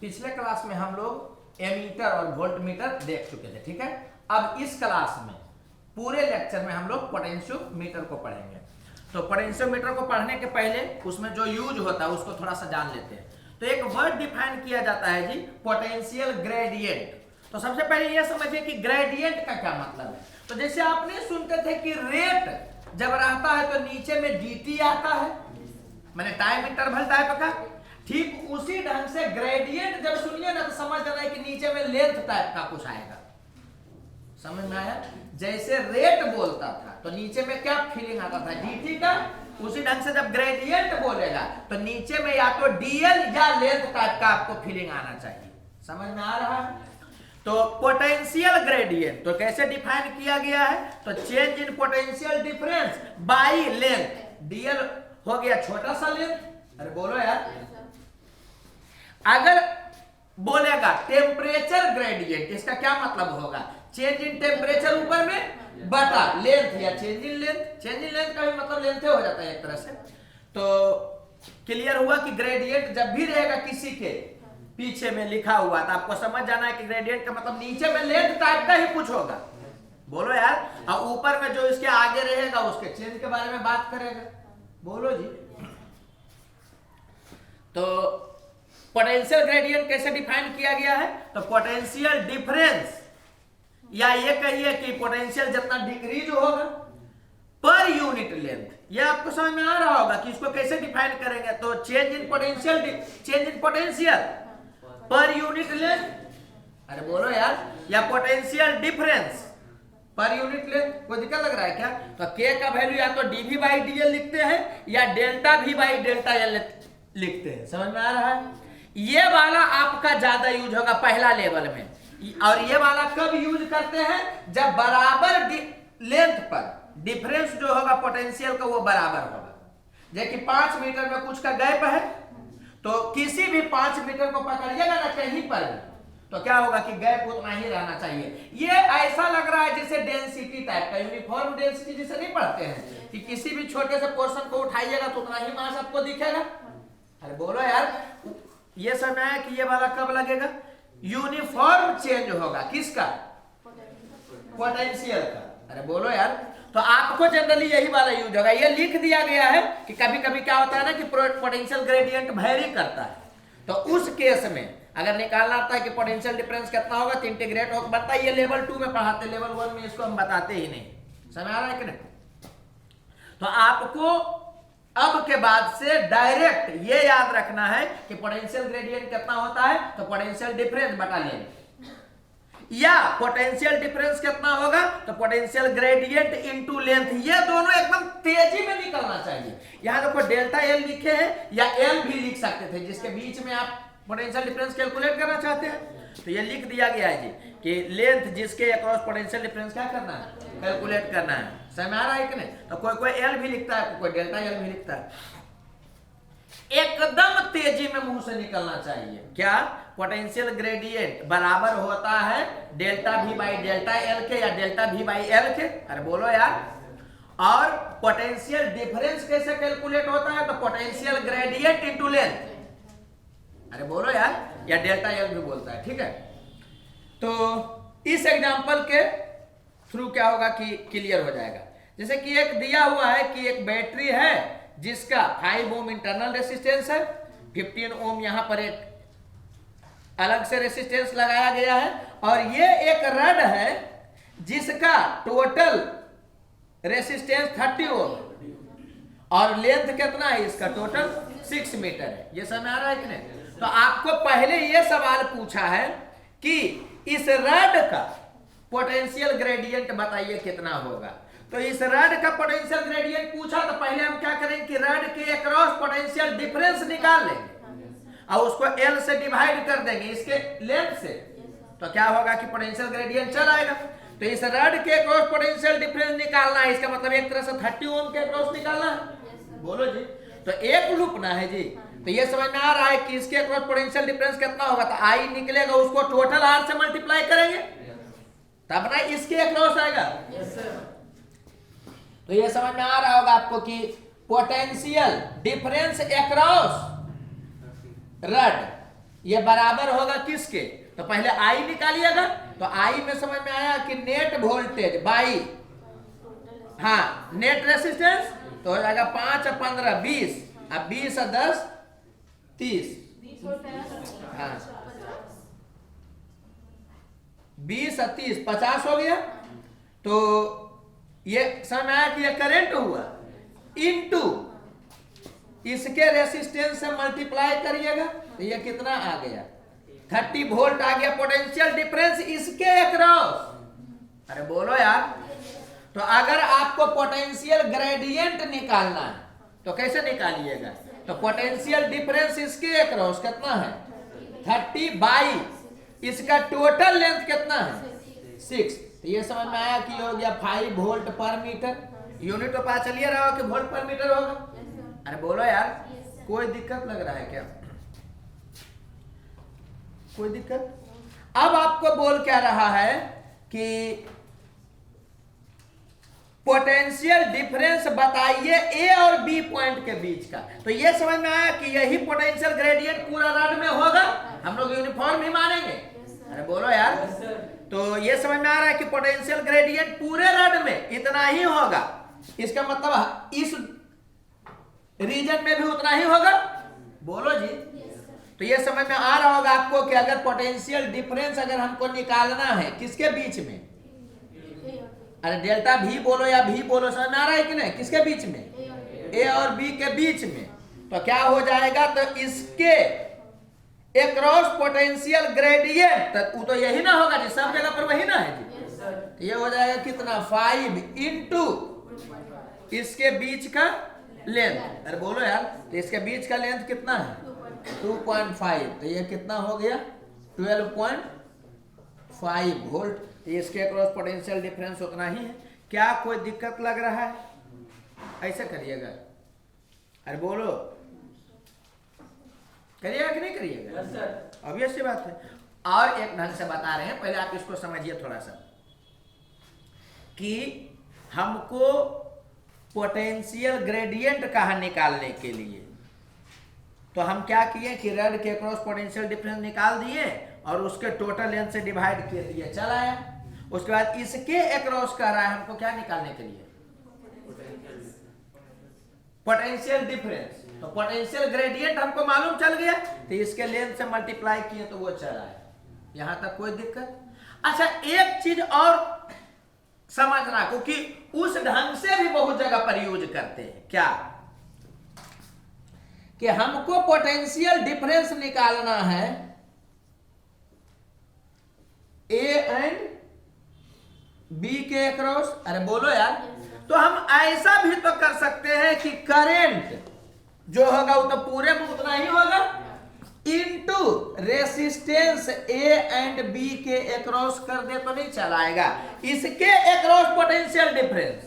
पिछले क्लास में हम लोग एमीटर और वोल्टमीटर देख चुके थे, ठीक है। अब इस क्लास में पूरे लेक्चर में हम लोग पोटेंशियोमीटर को पढ़ेंगे। तो पोटेंशियोमीटर को पढ़ने के पहले उसमें जो यूज होता है उसको थोड़ा सा जान लेते हैं। तो एक वर्ड डिफाइन किया जाता है जी, पोटेंशियल ग्रेडियंट। तो सबसे पहले यह समझिए कि ग्रेडियंट का क्या मतलब है। तो जैसे आपने सुनते थे कि रेट जब रहता है तो नीचे में dt आता है, मैंने टाइम इंटरवल टाइप का, ठीक उसी ढंग से ग्रेडियंट जब सुनिए ना तो समझ जाना है कि नीचे में लेंथ टाइप का कुछ आएगा। समझ में आया? जैसे रेट बोलता था तो नीचे में क्या फीलिंग आता था, dt का, उसी ढंग से जब ग्रेडियंट बोलेगा तो नीचे में या तो dl या लेंथ टाइप का आपको फीलिंग आना चाहिए। समझ में आ रहा है? तो पोटेंशियल ग्रेडियंट तो कैसे डिफाइन किया गया है, तो change in potential difference by length. dl हो गया छोटा सा लेंथ, अरे बोलो यार। अगर बोलेगा टेम्परेचर ग्रेडियंट, इसका क्या मतलब होगा, चेंज इन टेम्परेचर ऊपर में बटा लेंथ या change in length. Change in length का भी मतलब लेंथ हो जाता है एक तरह से। तो क्लियर हुआ कि ग्रेडियंट जब भी रहेगा किसी के पीछे में लिखा हुआ तो आपको समझ जाना है कि ग्रेडियंट का मतलब नीचे में लेंथ टाइप का ही कुछ होगा। बोलो यार। और ऊपर में जो इसके आगे रहेगा उसके चेंज के बारे में बात करेगा। बोलो जी। तो पोटेंशियल ग्रेडियंट कैसे डिफाइन किया गया है, तो पोटेंशियल डिफरेंस, या ये कहिए कि पोटेंशियल जितना डिक्रीज होगा पर यूनिट लेंथ। ये आपको समझ में आ रहा होगा कि इसको कैसे डिफाइन करेंगे। तो change in potential per unit length, अरे बोलो यार, या potential difference per unit length. कोई दिक्कत लग रहा है क्या? तो k का वैल्यू या तो dv बाई dl लिखते हैं या delta v by delta l लिखते हैं। समझ में आ रहा है? ये वाला आपका ज्यादा यूज होगा पहला लेवल में, और ये वाला कब यूज करते हैं, जब बराबर लेंथ पर डिफरेंस जो होगा पोटेंशियल का वो बराबर होगा। जैसे 5 मीटर में कुछ का गैप है तो किसी भी 5 मीटर को पकड़िएगा ना कहीं पर भी तो क्या होगा कि गैप उतना ही रहना चाहिए। ये ऐसा लग रहा है जैसे डेंसिटी टाइप का, यूनिफॉर्म डेंसिटी जिसे नहीं पढ़ते हैं कि किसी भी छोटे से पोर्शन को उठाइएगा तो उतना ही मास आपको दिखेगा। अरे बोलो यार। ये समय है कि ये वाला कब लगेगा, यूनिफॉर्म चेंज होगा किसका, पोटेंशियल का। अरे बोलो यार। तो आपको जनरली यही वाला यूज होगा। ये लिख दिया गया है कि कभी कभी क्या होता है ना कि पोटेंशियल ग्रेडियंट वेरी करता है, तो उस केस में अगर निकालना आता है कि पोटेंशियल डिफरेंस कितना होगा तो इंटीग्रेट होगा बनता है। ये लेवल 2 में पढ़ाते, लेवल 1 में इसको हम बताते ही नहीं। समझ आ रहा है कि नहीं? तो आपको अब के बाद से डायरेक्ट ये याद रखना है कि पोटेंशियल ग्रेडियंट कितना होता है, तो पोटेंशियल डिफरेंस बटा लेंगे, या पोटेंशियल डिफरेंस कितना होगा तो पोटेंशियल ग्रेडियंट इनटू लेंथ। ये दोनों एकदम तेजी में निकलना चाहिए। यहां देखो डेल्टा एल लिखे हैं, या एल भी लिख सकते थे जिसके बीच में आप पोटेंशियल डिफरेंस कैलकुलेट करना चाहते हैं। तो ये लिख दिया गया है जी कि लेंथ जिसके अक्रॉस पोटेंशियल डिफरेंस क्या करना है, कैलकुलेट करना है। समझ आ रहा है कि नहीं? तो कोई कोई एल भी लिखता है, कोई डेल्टा एल भी लिखता है। एकदम तेजी में मुंह से निकलना चाहिए क्या, पोटेंशियल ग्रेडियंट बराबर होता है delta v by delta L के या डेल्टा v बाई एल के। अरे बोलो यार। और पोटेंशियल डिफरेंस कैसे कैलकुलेट होता है, तो पोटेंशियल ग्रेडियंट इनटू लेंथ। अरे बोलो यार, या डेल्टा एल भी बोलता है, ठीक है। तो इस एग्जांपल के थ्रू क्या होगा कि क्लियर हो जाएगा। जैसे कि एक दिया हुआ है कि एक बैटरी है जिसका 5 ओम इंटरनल रेसिस्टेंस है, 15 ओम यहां पर एक अलग से रेसिस्टेंस लगाया गया है, और ये एक रड है जिसका टोटल रेसिस्टेंस 30 ओम और लेंथ कितना है इसका, टोटल 6 मीटर है। ये समझ आ रहा है कि नहीं? तो आपको पहले ये सवाल पूछा है कि इस रड का पोटेंशियल ग्रेडियंट बताइए कितना होगा। तो इस रड का पोटेंशियल ग्रेडियंट पूछा तो पहले हम क्या करेंगे कि रड के अक्रॉस पोटेंशियल डिफरेंस निकाल लेंगे और उसको L से डिवाइड कर देंगे इसके लेंथ से, तो क्या होगा कि पोटेंशियल ग्रेडियंट चल आएगा। तो इस रड के अक्रॉस पोटेंशियल डिफरेंस निकालना है, इसका मतलब एक तरह से 30 ओम के अक्रॉस निकालना है। बोलो जी। तो एक लूप ना है जी। तो ये समझ में आ रहा है कि इसके अक्रॉस पोटेंशियल डिफरेंस कितना होगा, तो I निकलेगा, उसको टोटल R से मल्टीप्लाई करेंगे तब ना इसके अक्रॉस आएगा। तो ये समझ में आ रहा होगा आपको कि पोटेंशियल डिफरेंस अक्रॉस रड ये बराबर होगा किसके? तो पहले आई निकालिएगा, तो आई में समझ में आया कि नेट वोल्टेज बाई, हाँ नेट रेसिस्टेंस, तो हो जाएगा 5 और 15 20, अब 20 और 10 30, हाँ 20 और 30 50 हो गया। तो ये समझ में आया कि ये करंट हुआ, इनटू इसके रेसिस्टेंस से मल्टीप्लाई करिएगा, तो ये कितना आ गया 30 वोल्ट आ गया पोटेंशियल डिफरेंस इसके अक्रॉस। अरे बोलो यार, तो अगर आपको पोटेंशियल ग्रेडियंट निकालना है तो कैसे निकालिएगा? तो पोटेंशियल डिफरेंस इसके अक्रॉस कितना है 30 बाई इसका टोटल लेंथ कितना है 6, तो ये समझ में आया कि हो गया 5 वोल्ट पर मीटर। यूनिट तो पता चलिए रहा हो कि वोल्ट पर मीटर होगा। अरे बोलो यार, कोई दिक्कत लग रहा है क्या? कोई दिक्कत? अब आपको बोल क्या रहा है कि पोटेंशियल डिफरेंस बताइए ए और बी पॉइंट के बीच का। तो ये समझ में आया कि यही पोटेंशियल ग्रेडियंट पूरा रड में होगा, हम लोग यूनिफॉर्म ही मानेंगे। अरे बोलो यार, तो ये समझ में आ रहा है कि पोटेंशियल ग्रेडियंट पूरे रड में इतना ही होगा, इसका मतलब इस रीजन में भी उतना ही होगा। बोलो जी, तो ये समझ में आ रहा होगा आपको कि अगर पोटेंशियल डिफरेंस अगर हमको निकालना है किसके बीच में, अरे डेल्टा भी बोलो या भी बोलो, समझ में आ रहा है कि नहीं, किसके बीच में, ए और बी के बीच में, तो क्या हो जाएगा, तो इसके एक्रॉस पोटेंशियल ग्रेडियंट, तो यही ना होगा जी, सब जगह पर वही ना है जी। तो ये हो जाएगा कितना 5 इंटू इसके बीच का लेंथ। अरे बोलो यार, तो इसके बीच का लेंथ कितना है 2.5, तो ये कितना हो गया 12.5 वोल्ट। तो इसके अक्रॉस पोटेंशियल डिफरेंस उतना ही है। क्या कोई दिक्कत लग रहा है? ऐसे करिएगा। अरे बोलो, करिएगा कि नहीं करिएगा? ऑब्वियस सी बात है। और एक ढंग से बता रहे हैं, पहले आप इसको समझिए थोड़ा सा, कि हमको पोटेंशियल ग्रेडियंट कहाँ निकालने के लिए, तो हम क्या किए कि रड के अक्रॉस पोटेंशियल डिफरेंस निकाल दिए और उसके टोटल लेंथ से डिवाइड कर दिए, चल आया। उसके बाद इसके अक्रॉस कह रहा है हमको क्या निकालने के लिए, पोटेंशियल डिफरेंस। तो पोटेंशियल ग्रेडियंट हमको मालूम चल गया, तो इसके लेंथ से मल्टीप्लाई किए तो वो चला है। यहां तक कोई दिक्कत? अच्छा, एक चीज और समझना, क्योंकि उस ढंग से भी बहुत जगह पर यूज करते हैं, क्या कि हमको पोटेंशियल डिफरेंस निकालना है ए एंड बी के अक्रॉस। अरे बोलो यार, तो हम ऐसा भी तो कर सकते हैं कि करंट जो होगा वो तो पूरे में उतना ही होगा, into resistance A and B के अक्रॉस कर दे तो नहीं चलाएगा, इसके अक्रॉस पोटेंशियल डिफरेंस,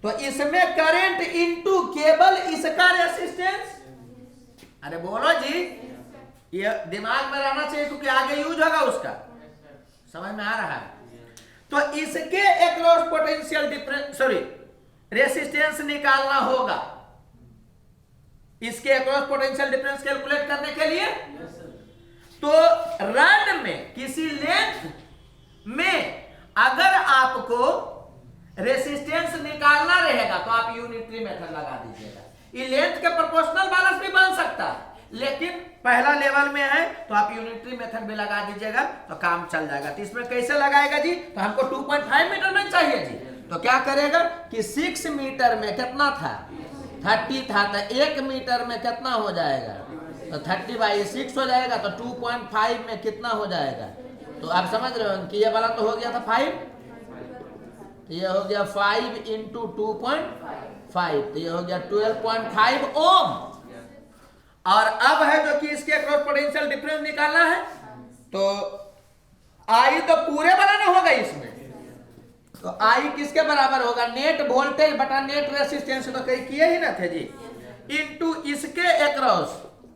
तो इसमें करंट इनटू केवल इसका रेसिस्टेंस। अरे बोलो जी, ये दिमाग में रहना चाहिए क्योंकि आगे यूज होगा उसका, समझ में आ रहा है। तो इसके across potential difference, sorry resistance निकालना होगा, इसके अक्रॉस पोटेंशियल डिफरेंस कैलकुलेट करने के लिए। तो रड में किसी लेंथ में अगर आपको रेसिस्टेंस निकालना रहेगा तो आप यूनिटरी मेथड लगा दीजिएगा। ये लेंथ के प्रोपोर्शनल बैलेंस भी बन सकता है, लेकिन पहला लेवल में है तो आप यूनिटरी मेथड भी लगा दीजिएगा तो काम चल जाएगा। तो इसमें कैसे लगाएगा जी, तो हमको 2.5 मीटर में चाहिए जी, तो क्या करेगा कि 6 मीटर में कितना था 30 था, तो 1 मीटर में कितना हो जाएगा, तो 30/6 हो जाएगा, तो 2.5 में कितना हो जाएगा, तो आप समझ रहे हो कि ये वाला तो हो गया था 5, तो ये हो गया 5 इंटू 2.5, तो ये हो गया 12.5 ओम। और अब है जो कि इसके अक्रॉस पोटेंशियल डिफरेंस निकालना है, तो आई तो पूरे बनाना होगा इसमें, तो आई किसके बराबर होगा, नेट वोल्टेज बटा नेट रेसिस्टेंस, तो कहीं किए ही ना थे जी, इनटू इसके अक्रॉस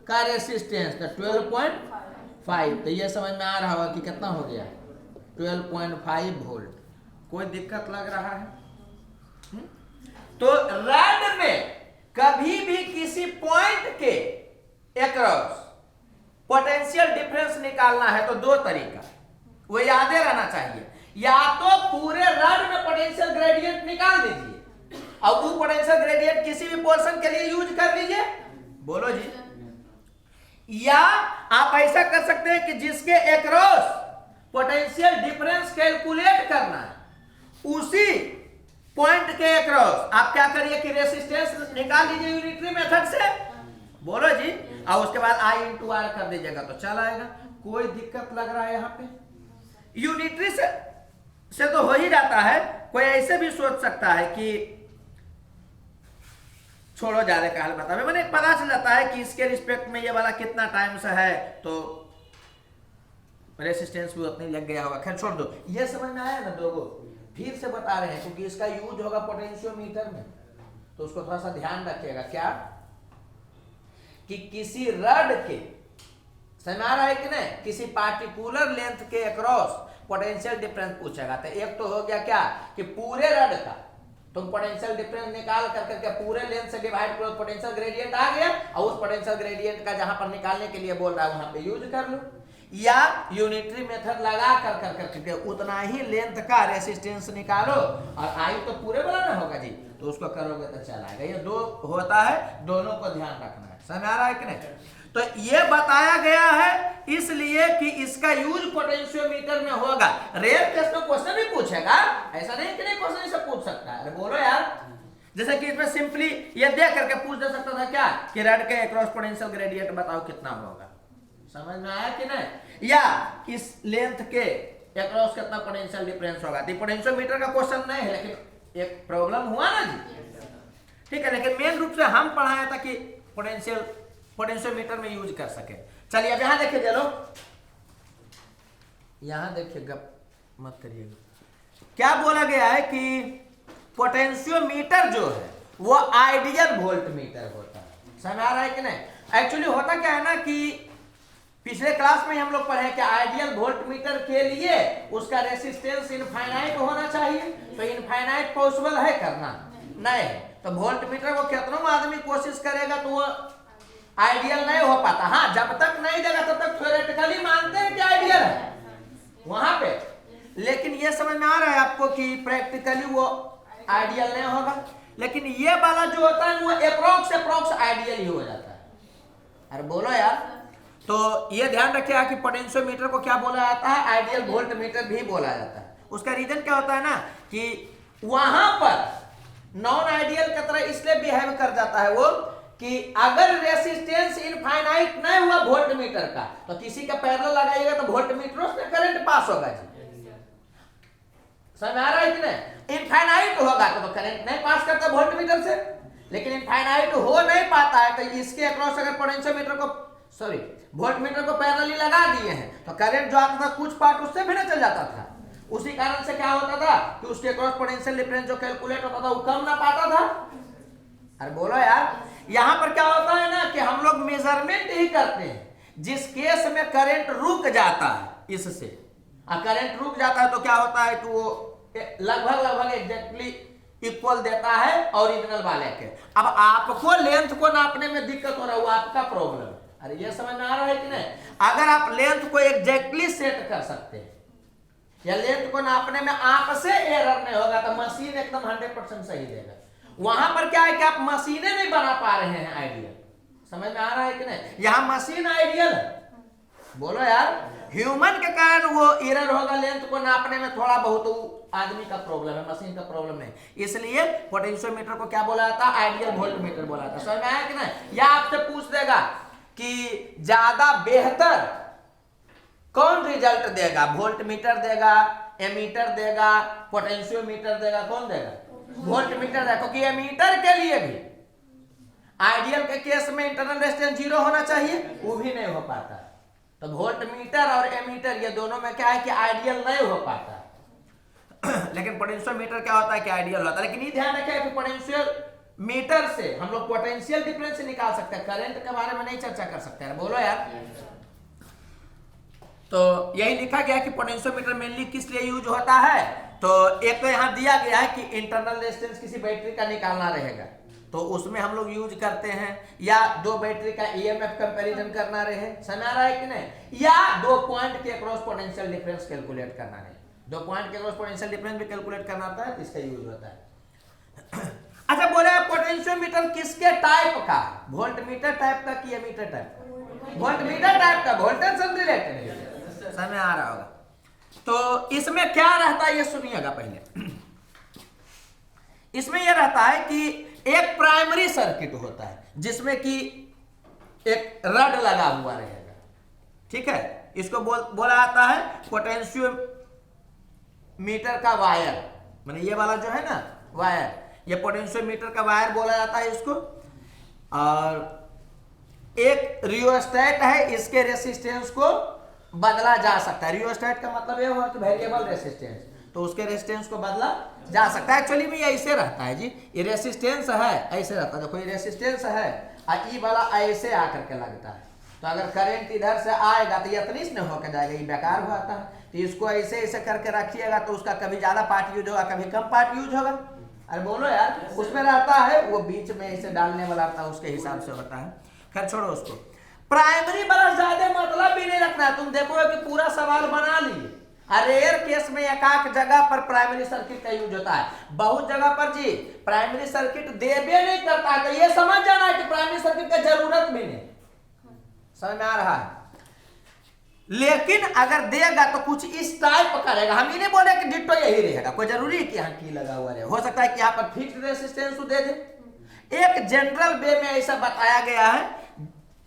का रेसिस्टेंस, तो 12.5, तो ये समझ में आ रहा होगा कि कितना हो गया 12.5 वोल्ट। कोई दिक्कत लग रहा है? तो रड में कभी भी किसी पॉइंट के अक्रॉस पोटेंशियल डिफरेंस निकालना है तो दो तरीका, वो याद रहना चाहिए। या तो पूरे रड में पोटेंशियल ग्रेडियंट निकाल दीजिए और वो पोटेंशियल ग्रेडियंट किसी भी पोर्शन के लिए यूज कर लीजिए, बोलो जी। या आप ऐसा कर सकते हैं कि जिसके एक्रॉस पोटेंशियल डिफरेंस कैलकुलेट करना है, उसी पॉइंट के एक्रॉस आप क्या करिए कि रेसिस्टेंस निकाल लीजिए यूनिटरी मेथड से, बोलो जी, और उसके बाद I इंटू आर कर दीजिएगा तो चल आएगा। कोई दिक्कत लग रहा है यहाँ पे? यूनिटरी से तो हो ही जाता है। कोई ऐसे भी सोच सकता है कि छोड़ो ज्यादा का हाल बता, मैंने पता चल जाता है कि इसके रिस्पेक्ट में ये वाला कितना टाइम से है तो रेसिस्टेंस भी उतनी लग गया होगा, खैर छोड़ दो। ये समझ में आया ना लोगों? फिर से बता रहे हैं क्योंकि इसका यूज होगा पोटेंशियोमीटर में, तो उसको थोड़ा सा ध्यान रखिएगा। क्या कि किसी रड के, समझ आ रहा है कि नहीं, किसी पार्टिकुलर लेंथ के अक्रॉस पोटेंशियल डिफरेंस पूछेगा। तो एक तो हो गया क्या कि पूरे रड का तुम पोटेंशियल डिफरेंस निकाल करके पूरे लेंथ से डिवाइड करो, पोटेंशियल ग्रेडियंट आ गया, और उस पोटेंशियल ग्रेडियंट का जहां पर निकालने के लिए बोल रहा है वहां पे यूज कर लो। या यूनिटरी मेथड लगा करके उतना ही लेंथ का रेसिस्टेंस निकालो, और आई तो पूरे वाला ना होगा जी, तो उसको करोगे तो चल आएगा। ये दो होता है, दोनों को ध्यान रखना है। समझ आ रहा है कि नहीं? तो ये बताया गया है इसलिए कि इसका यूज पोटेंशियोमीटर में होगा। रेयर केस में क्वेश्चन भी पूछेगा, ऐसा नहीं कि नहीं क्वेश्चन इसे पूछ सकता है। अरे बोलो यार, जैसे कि इसमें सिंपली ये दे करके पूछ दे सकता था क्या कि रड के अक्रॉस पोटेंशियल ग्रेडियंट बताओ कितना होगा। समझ में आया कि नहीं? या इस लेंथ के अक्रॉस कितना पोटेंशियल डिफरेंस होगा। तो पोटेंशियोमीटर का क्वेश्चन नहीं है, लेकिन एक प्रॉब्लम हुआ ना जी, ठीक है। लेकिन मेन रूप से हम पढ़ाया था कि पोटेंशियोमीटर में यूज कर सके। चलिए अब यहां देखिए चलो, यहां देखिए, गप मत करिएगा। क्या बोला गया है कि पोटेंशियोमीटर जो है वो आइडियल वोल्टमीटर होता है। समझ आ रहा है कि नहीं? एक्चुअली होता क्या है ना कि पिछले क्लास में हम लोग पढ़े कि आइडियल वोल्टमीटर के लिए उसका रेसिस्टेंस इनफाइनाइट होना चाहिए। तो इनफाइनाइट पॉसिबल है करना? नहीं। तो वोल्टमीटर को कितना आदमी कोशिश करेगा तो वो आइडियल नहीं हो पाता। हाँ, जब तक नहीं देगा तब तक थ्योरेटिकली मानते हैं कि आइडियल है वहां पे, लेकिन ये समझ में आ रहा है आपको कि प्रैक्टिकली वो आइडियल नहीं होगा। लेकिन ये वाला जो होता है वो अप्रोक्स आइडियल ही हो जाता है। अरे बोलो यार, तो ये ध्यान रखिएगा कि पोटेंशियोमीटर को क्या बोला जाता है? आइडियल वोल्टमीटर भी बोला जाता है। उसका रीजन क्या होता है ना कि वहां पर नॉन आइडियल की तरह इसलिए बिहेव कर जाता है वो कि अगर रेसिस्टेंस इनफाइनाइट नहीं हुआ वोल्टमीटर का तो किसी का पैरेलल लगाइएगा तो वोल्टमीटर से करंट पास होगा जी। समझ आ रहा है कि नहीं? इनफाइनाइट होगा तो करंट नहीं पास करता वोल्टमीटर से, लेकिन इनफाइनाइट हो नहीं पाता है तो इसके अक्रॉस अगर पोटेंशियोमीटर को वोल्टमीटर को पैरेलली लगा दिए हैं तो करंट जो आता था कुछ पार्ट उससे भी ना चल जाता था। उसी कारण से क्या होता था कि उसके अक्रॉस पोटेंशियल डिफरेंस जो कैलकुलेट होता था वो कम ना पाता था। अरे बोलो यार, यहां पर क्या होता है ना कि हम लोग मेजरमेंट ही करते हैं जिस केस में करंट रुक जाता है इससे, करंट रुक जाता है तो क्या होता है कि वो लगभग एग्जैक्टली इक्वल देता है ओरिजिनल वाले के। अब आपको लेंथ को नापने में दिक्कत हो रहा है, वो आपका प्रॉब्लम है। अरे ये समझ में आ रहा है कि नहीं? अगर आप लेंथ को एग्जैक्टली सेट कर सकते हैं या लेंथ को नापने में आपसे एरर नहीं होगा तो मशीन एकदम 100% सही देगा। वहां पर क्या है कि आप मशीनें नहीं बना पा रहे हैं आइडियल। समझ में आ रहा है कि नहीं? यहां मशीन आइडियल है। बोलो यार, ह्यूमन के कारण वो एरर होगा लेंथ को नापने में थोड़ा बहुत, आदमी का प्रॉब्लम है, मशीन का प्रॉब्लम नहीं। इसलिए पोटेंशियोमीटर को क्या बोला जाता है? आइडियल वोल्टमीटर बोला जाता है। समझ में आया कि नहीं? या आपसे पूछ देगा कि ज्यादा बेहतर कौन रिजल्ट देगा, वोल्टमीटर देगा, एमीटर देगा, पोटेंशियोमीटर देगा, कौन देगा? वोल्टमीटर देगा, क्योंकि एमीटर के लिए भी आइडियल के केस में इंटरनल रेजिस्टेंस 0 होना चाहिए, वो भी नहीं हो पाता। तो वोल्टमीटर और एमीटर ये दोनों में क्या है कि आइडियल नहीं हो पाता। लेकिन पोटेंशियोमीटर क्या होता है कि आइडियल होता है। लेकिन ये ध्यान रखें कि पोटेंशियल मीटर से हम लोग पोटेंशियल डिफरेंस निकाल सकते हैं, करंट के बारे में नहीं चर्चा कर सकते हैं। बोलो यार, तो यही लिखा गया कि पोटेंशियोमीटर मेनली किस लिए यूज होता है। तो एक तो यहां दिया गया है कि इंटरनल रेजिस्टेंस किसी बैटरी का निकालना रहेगा, तो उसमें हम लोग यूज करते हैं, या दो बैटरी का ईएमएफ कंपैरिजन करना रहे, समझ आ रहा है कि नहीं, या दो पॉइंट के अक्रॉस पोटेंशियल डिफरेंस कैलकुलेट करना रहे, दो पॉइंट के अक्रॉस पोटेंशियल डिफरेंस भी कैलकुलेट करना होता है तो इसका यूज होता है। अच्छा बोले पोटेंशियोमीटर किसके टाइप का, वोल्टमीटर टाइप का कि एमीटर टाइप का, वोल्टमीटर टाइप का, वोल्टेज से रिलेटेड, समझ आ रहा होगा। तो इसमें क्या रहता है ये सुनिएगा पहले। इसमें यह रहता है कि एक प्राइमरी सर्किट होता है जिसमें कि एक रड लगा हुआ रहेगा, ठीक है, इसको बोला जाता है पोटेंशियोमीटर का वायर, माने ये वाला जो है ना वायर, ये पोटेंशियोमीटर का वायर बोला जाता है इसको। और एक रियोस्टेट है, इसके रेसिस्टेंस को बदला जा सकता है। रियोस्टेट का मतलब ये हुआ कि वेरिएबल रेसिस्टेंस, तो उसके रेसिस्टेंस को बदला जा सकता है। एक्चुअली में ये ऐसे रहता है जी, ये रेसिस्टेंस है, ऐसे रहता है, देखो ये रेसिस्टेंस है और ई वाला ऐसे आकर के लगता है, तो अगर करंट इधर से आएगा तो ये इतनी से होकर जाएगा, ये बेकार हुआ था। तो इसको ऐसे ऐसे करके रखिएगा तो उसका कभी ज्यादा पार्ट यूज होगा, कभी कम पार्ट यूज होगा। अरे बोलो यार, उसमें रहता है वो बीच में ऐसे डालने वाला रहता है, उसके हिसाब से होता है। खैर छोड़ो उसको। प्राइमरी वाला ज्यादा मतलब भी नहीं रखना है, तुम देखोगे कि पूरा सवाल बना लिए। रेयर केस में एकाक जगह पर प्राइमरी सर्किट का यूज होता है, बहुत जगह पर जी प्राइमरी सर्किट देवे नहीं करता है, तो ये समझ जाना है कि प्राइमरी सर्किट का जरूरत भी नहीं, समझ में आ रहा है। लेकिन अगर देगा तो कुछ इस टाइप करेगा, हम ये नहीं बोले कि डिट्टो यही रहेगा, कोई जरूरी है कि यहाँ की लगा हुआ रहे, हो सकता है कि यहाँ पर फिक्स्ड रेसिस्टेंस दे दे। एक जनरल वे में ऐसा बताया गया है,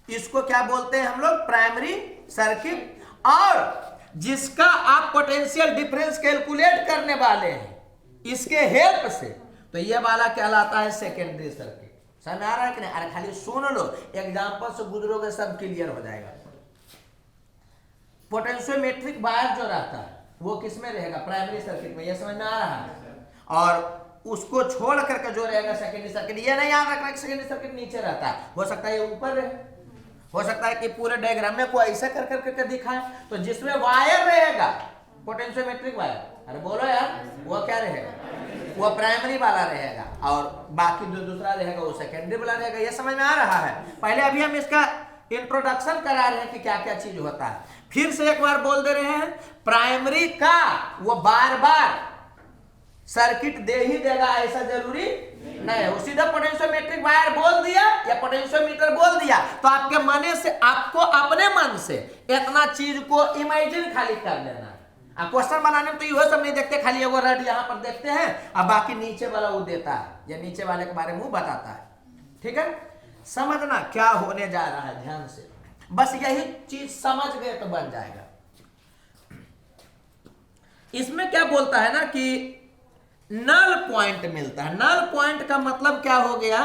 इसको क्या बोलते हैं हम लोग, प्राइमरी सर्किट, और जिसका आप पोटेंशियल डिफरेंस कैलकुलेट करने वाले हैं इसके हेल्प से, तो ये वाला कहलाता है सेकेंडरी सर्किट। समझ आ रहा है कि नहीं? अरे खाली सुन लो, एग्जांपल से गुजरोगे सब क्लियर हो जाएगा। पोटेंशियोमेट्रिक वायर जो रहता है वो किस में रहेगा, प्राइमरी सर्किट में, ये समझ में आ रहा है। और उसको छोड़ करके जो रहेगा सेकेंडरी सर्किट, ये नहीं याद रखना कि सेकेंडरी सर्किट नीचे रहता है, हो सकता है ये ऊपर रहे, हो सकता है कि पूरे डायग्राम में कोई ऐसा कर करके दिखाए। तो जिसमें वायर रहेगा पोटेंशियोमेट्रिक वायर, अरे बोलो यार, वो क्या रहेगा, वो प्राइमरी वाला रहेगा, और बाकी जो दूसरा रहेगा वो सेकेंडरी वाला रहेगा। ये समझ में आ रहा है। पहले अभी हम इसका इंट्रोडक्शन करा रहे हैं कि क्या क्या चीज होता है, फिर से एक बार बोल दे रहे हैं। प्राइमरी का वो बार बार सर्किट दे ही देगा ऐसा जरूरी नहीं है, वो सीधा पोटेंशियोमेट्रिक वायर बोल दिया या पोटेंशियोमीटर बोल दिया तो आपके मन से, आपको अपने मन से इतना चीज को इमेजिन खाली कर लेना है। क्वेश्चन बनाने में तो ये सब नहीं देखते, खाली एगो रड यहाँ पर देखते हैं और बाकी नीचे वाला वो देता है या नीचे वाले के बारे में वो बताता है, ठीक है। समझना क्या होने जा रहा है ध्यान से, बस यही चीज समझ गए तो बन जाएगा। इसमें क्या बोलता है ना कि नल पॉइंट मिलता है। नल पॉइंट का मतलब क्या हो गया,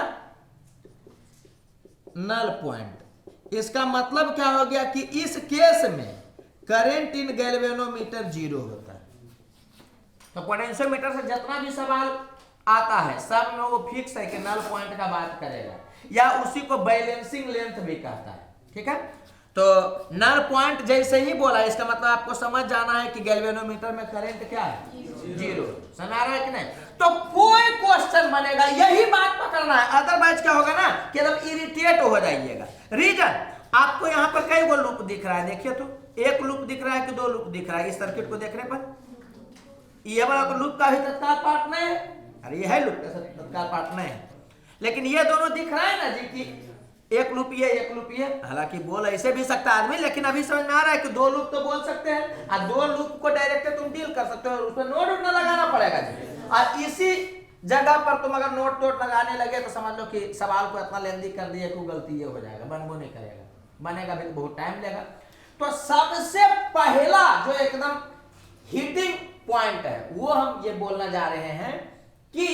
नल पॉइंट, इसका मतलब क्या हो गया कि इस केस में करंट इन गैल्वेनोमीटर जीरो होता है। तो पोटेंशियोमीटर से जितना भी सवाल आता है सब में वो फिक्स है कि नल पॉइंट का बात करेगा, या उसी को बैलेंसिंग लेंथ भी कहता है, ठीक है। तो नल पॉइंट जैसे ही बोला, इसका मतलब आपको समझ जाना है कि गैल्वेनोमीटर में करंट क्या है, जीरो। समझ आ रहा है कि नहीं? तो कोई क्वेश्चन बनेगा यही बात पकड़ना है, अदरवाइज क्या होगा ना कि एकदम इरिटेट हो जाइएगा। रीजन, आपको यहाँ पर कई वो लूप दिख रहा है, देखिए तो एक लूप दिख रहा है कि दो लूप दिख रहा है इस सर्किट को देखने पर, ये वाला तो लूप का भी तत्काल पार्ट नहीं है, अरे ये है लूप का तत्काल पार्ट नहीं है, लेकिन ये दोनों दिख रहा है ना जी कि एक लूप ये एक लूप ये। हालांकि बोल ऐसे भी सकता है आदमी, लेकिन अभी समझ में आ रहा है कि दो लूप तो बोल सकते हैं, और दो लूप को डायरेक्ट तुम डील कर सकते हो, उसमें नोट उतना लगाना पड़ेगा जी। और इसी जगह पर तुम अगर नोट तोट लगाने लगे तो समझ लो कि सवाल को इतना लेंदी कर दिया कि गलती ये हो जाएगा, बनबो नहीं करेगा, बनेगा भी बहुत टाइम लेगा। तो सबसे पहला जो एकदम हिटिंग पॉइंट है वो हम ये बोलना जा रहे हैं कि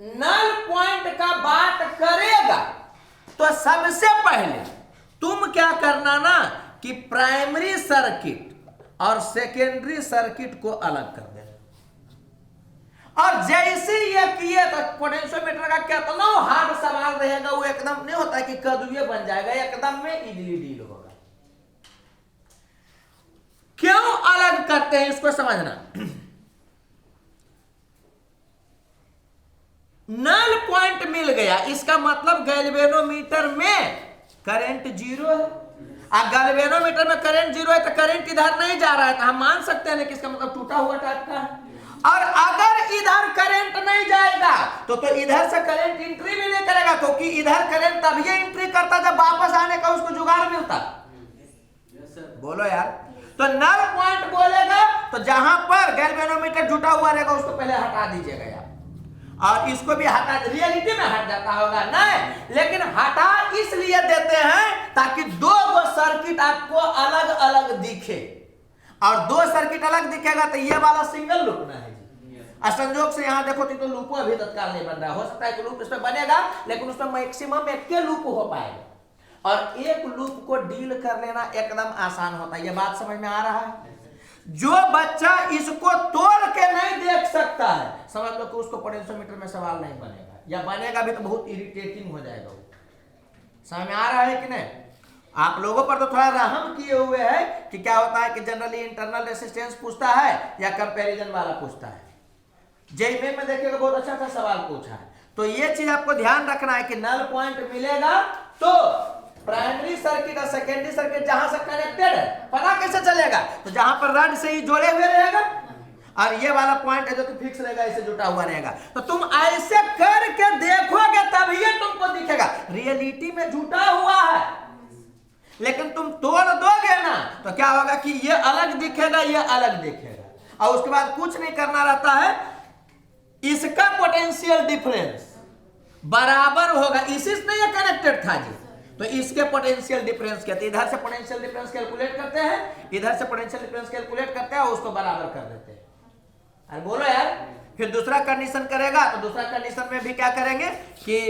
नल पॉइंट का बात करेगा तो सबसे पहले तुम क्या करना ना कि प्राइमरी सर्किट और सेकेंडरी सर्किट को अलग कर देना, और जैसे ये किए तो पोटेंशियोमीटर का कितना हार्ड सवाल रहेगा, वो एकदम नहीं होता है कि कद्दू बन जाएगा, एकदम में इजीली डील होगा। क्यों अलग करते हैं इसको समझना। नल पॉइंट मिल गया, इसका मतलब गैल्वेनोमीटर में करंट जीरो है। अब गैल्वेनोमीटर में करंट जीरो है तो करंट इधर नहीं जा रहा है, तो हम मान सकते हैं कि इसका मतलब टूटा हुआ टाइप का है। और अगर इधर करंट नहीं जाएगा तो इधर से करंट एंट्री भी नहीं करेगा, क्योंकि इधर करंट तभी एंट्री करता जब वापस आने का उसको जुगाड़ मिलता। बोलो यार। तो नल पॉइंट बोलेगा तो जहां पर गैल्वेनोमीटर जुटा हुआ रहेगा उसको पहले हटा दीजिएगा यार, और इसको भी हटा, रियलिटी में हट जाता होगा नहीं, लेकिन हटा इसलिए देते हैं ताकि दो सर्किट आपको अलग अलग दिखे, और दो सर्किट अलग दिखेगा तो ये वाला सिंगल लूप ना है जी। असंजोग से यहाँ देखो तो लूप अभी तत्काल नहीं बन रहा, हो सकता है कि लूप इसमें बनेगा लेकिन उसमें मैक्सिमम एक के लूप हो पाएगा, और एक लूप को डील कर लेना एकदम आसान होता है। ये बात समझ में आ रहा है? जो बच्चा इसको तोड़ के नहीं देख सकता है, समझ लो कि उसको पोटेंशियोमीटर में सवाल नहीं बनेगा, या बनेगा भी तो बहुत इरिटेटिंग हो जाएगा। समझ में आ रहा है कि नहीं? आप लोगों पर तो थोड़ा रहम किए हुए है कि क्या होता है कि जनरली इंटरनल रेसिस्टेंस पूछता है या कंपैरिजन वाला पूछता है। जेईई में देखिएगा बहुत अच्छा अच्छा सवाल पूछा है। तो ये चीज आपको ध्यान रखना है कि नल पॉइंट मिलेगा तो प्राइमरी सर्किट और सेकेंडरी सर्किट जहां से कनेक्टेड है पता कैसे चलेगा, तो जहां पर रड से ही जोड़े हुए रहेगा, और ये वाला पॉइंट है जो कि फिक्स रहेगा, इसे जुटा हुआ रहेगा। तो तुम ऐसे करके देखोगे तभी ये तुमको दिखेगा। रियलिटी में जुटा हुआ है, लेकिन तुम तोड़ दोगे ना तो क्या होगा कि ये अलग दिखेगा, ये अलग दिखेगा, और उसके बाद कुछ नहीं करना रहता है, इसका पोटेंशियल डिफरेंस बराबर होगा। इसी से नहीं कनेक्टेड था जी, तो इसके पोटेंशियल डिफरेंस कहते हैं। इधर से पोटेंशियल डिफरेंस कैलकुलेट करते हैं, इधर से पोटेंशियल डिफरेंस कैलकुलेट करते हैं और उसको बराबर कर देते हैं। अरे बोलो यार। फिर दूसरा कंडीशन करेगा तो दूसरा कंडीशन में भी क्या करेंगे कि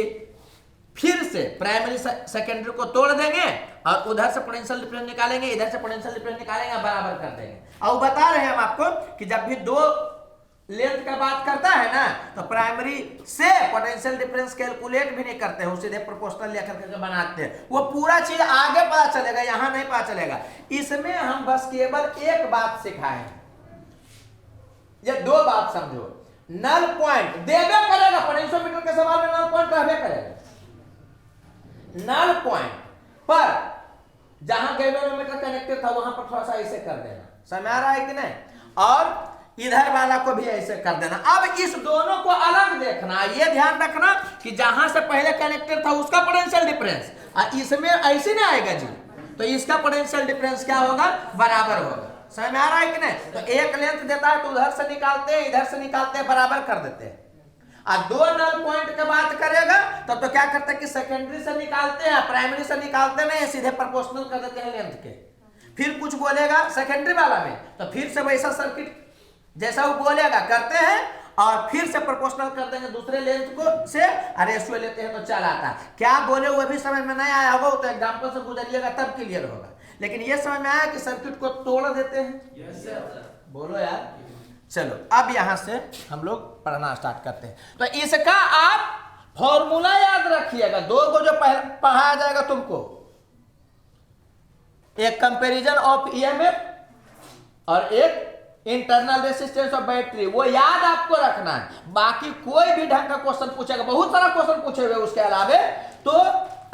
फिर से प्राइमरी सेकेंडरी को तोड़ देंगे और उधर से पोटेंशियल डिफरेंस निकालेंगे, इधर से पोटेंशियल डिफरेंस निकालेंगे, बराबर कर देंगे। और बता रहे हैं हम आपको कि जब भी दो लेंथ का बात करता है ना तो प्राइमरी से पोटेंशियल डिफरेंस कैलकुलेट भी नहीं करते हैं, सीधे प्रोपोर्शनल लेकर करके बनाते हैं। वो पूरा चीज आगे पता चलेगा, यहां नहीं पता चलेगा। इसमें हम बस केवल एक बात सिखाए, ये दो बात समझो। नल पॉइंट देवे करेगा, पोटेंशियोमीटर के सवाल में नल पॉइंट रहबे करेगा। नल पॉइंट पर जहां गैल्वेनोमीटर कनेक्टेड था वहां पर थोड़ा सा ऐसे कर देना, समझ आ रहा है कि नहीं, और इधर वाला को भी ऐसे कर देना। अब इस दोनों को अलग देखना, ये ध्यान रखना कि जहां से पहले कनेक्टेड था उसका पोटेंशियल डिफरेंस इसमें ऐसे नहीं आएगा जी, तो इसका पोटेंशियल डिफरेंस क्या होगा, बराबर होगा। समझ में आ रहा है कि नहीं? तो एक लेंथ देता है तो उधर से निकालते हैं, इधर से निकालते हैं, बराबर कर देते हैं। और दो नल पॉइंट की बात करेगा तो क्या करते हैं कि सेकेंडरी से निकालते हैं, प्राइमरी से निकालते नहीं, सीधे प्रोपोर्शनल कर देते हैं लेंथ के। फिर कुछ बोलेगा सेकेंडरी वाला में तो फिर से वैसा सर्किट जैसा वो बोलेगा करते हैं, और फिर से प्रोपोर्शनल कर देंगे दूसरे लेंथ को से, रेशियो लेते हैं तो चल आता है। क्या बोले वो भी समझ में नहीं आया होगा तो एग्जांपल से गुजरिएगा तब क्लियर होगा, लेकिन ये समझ में आया कि सर्किट को तोड़ देते हैं। बोलो यार। चलो अब यहां से हम लोग पढ़ना स्टार्ट करते हैं। तो इसका आप फॉर्मूला याद रखिएगा, दो को जो पढ़ाया जाएगा तुमको, एक कंपैरिजन ऑफ ईएमएफ और एक इंटरनल रेसिस्टेंस ऑफ बैटरी, वो याद आपको रखना है। बाकी कोई भी ढंग का क्वेश्चन पूछेगा, बहुत सारा क्वेश्चन पूछे हुए उसके अलावे, तो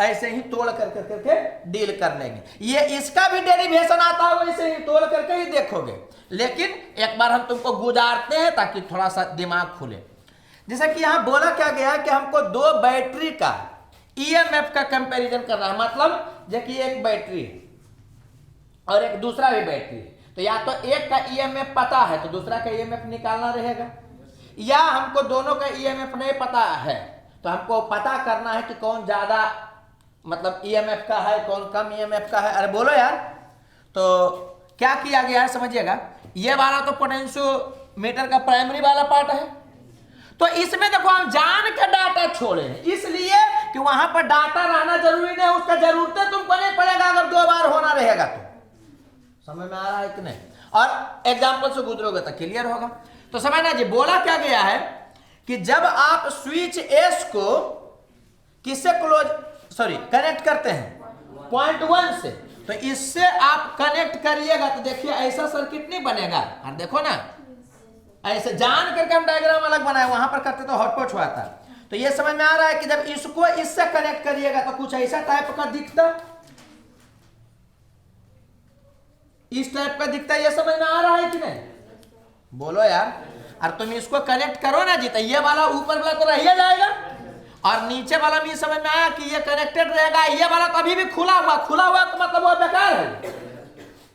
ऐसे ही तोड़ करके डील कर लेंगे। ये इसका भी डेरिवेशन आता है, वैसे ही तोड़ करके ही देखोगे, लेकिन एक बार हम तुमको गुजारते हैं ताकि थोड़ा सा दिमाग खुले। जैसे कि यहां बोला क्या गया कि हमको दो बैटरी का ईएमएफ का कंपैरिजन करना है, मतलब जैसे एक बैटरी और एक दूसरा भी बैटरी, तो या तो एक का ईएमएफ पता है तो दूसरा का ईएमएफ निकालना रहेगा, या हमको दोनों का ईएमएफ नहीं पता है तो हमको पता करना है कि कौन ज्यादा मतलब ईएमएफ का है, कौन कम ईएमएफ का है। अरे बोलो यार। तो क्या किया गया है समझिएगा, ये वाला तो पोटेंशियोमीटर का प्राइमरी वाला पार्ट है, तो इसमें देखो हम जान के डाटा छोड़े हैं, इसलिए कि वहां पर डाटा रहना जरूरी नहीं, उसका जरूरत तुमको नहीं पड़ेगा अगर दो बार होना रहेगा तो। समझ में आ रहा है कि नहीं? और एग्जाम्पल से गुजरोगे तो क्लियर होगा। तो समझना जी, बोला क्या गया है कि जब आप स्विच एस को किससे कनेक्ट करते हैं, पॉइंट 1 से, तो इससे आप कनेक्ट करिएगा तो देखिए ऐसा सर्किट नहीं बनेगा। और देखो ना, ऐसे जान करके हम डायग्राम अलग बनाए, वहां पर करते तो हॉटपॉट हुआ था। तो ये समझ में आ रहा है कि जब इसको इससे कनेक्ट करिएगा तो कुछ ऐसा टाइप का दिखता, इस टाइप का दिखता, ये समझ में आ रहा है कि नहीं? बोलो यार। और तुम इसको कनेक्ट करो ना जी, तो ये वाला ऊपर वाला तो रह जाएगा, और नीचे वाला भी समझ में आया कि ये कनेक्टेड रहेगा, ये वाला तो अभी भी खुला हुआ तो मतलब वो बेकार है।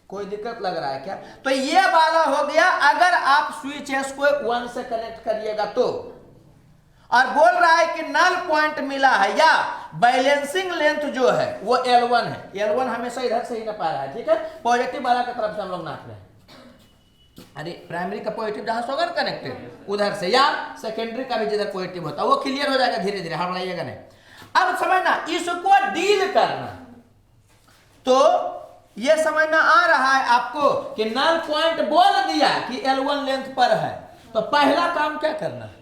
कोई दिक्कत लग रहा है क्या? तो ये वाला हो गया अगर आप स्विच एस को 1 से कनेक्ट करिएगा तो। और बोल रहा है कि नल पॉइंट मिला है या बैलेंसिंग लेंथ जो है वो L1 है। L1 हमेशा इधर से ही ना पा रहा है, ठीक है? पॉजिटिव वाला की तरफ से हम लोग नाप रहे हैं। अरे प्राइमरी का पॉजिटिव जहां से होगा कनेक्टेड उधर से, या सेकेंडरी का भी जिधर पॉजिटिव होता है, वो क्लियर हो जाएगा धीरे धीरे, हड़बड़ाइएगा नहीं। अब समझना, इसको डील करना, तो ये समझ में आ रहा है आपको कि नल पॉइंट बोल दिया कि L1 लेंथ पर है, तो पहला काम क्या करना है?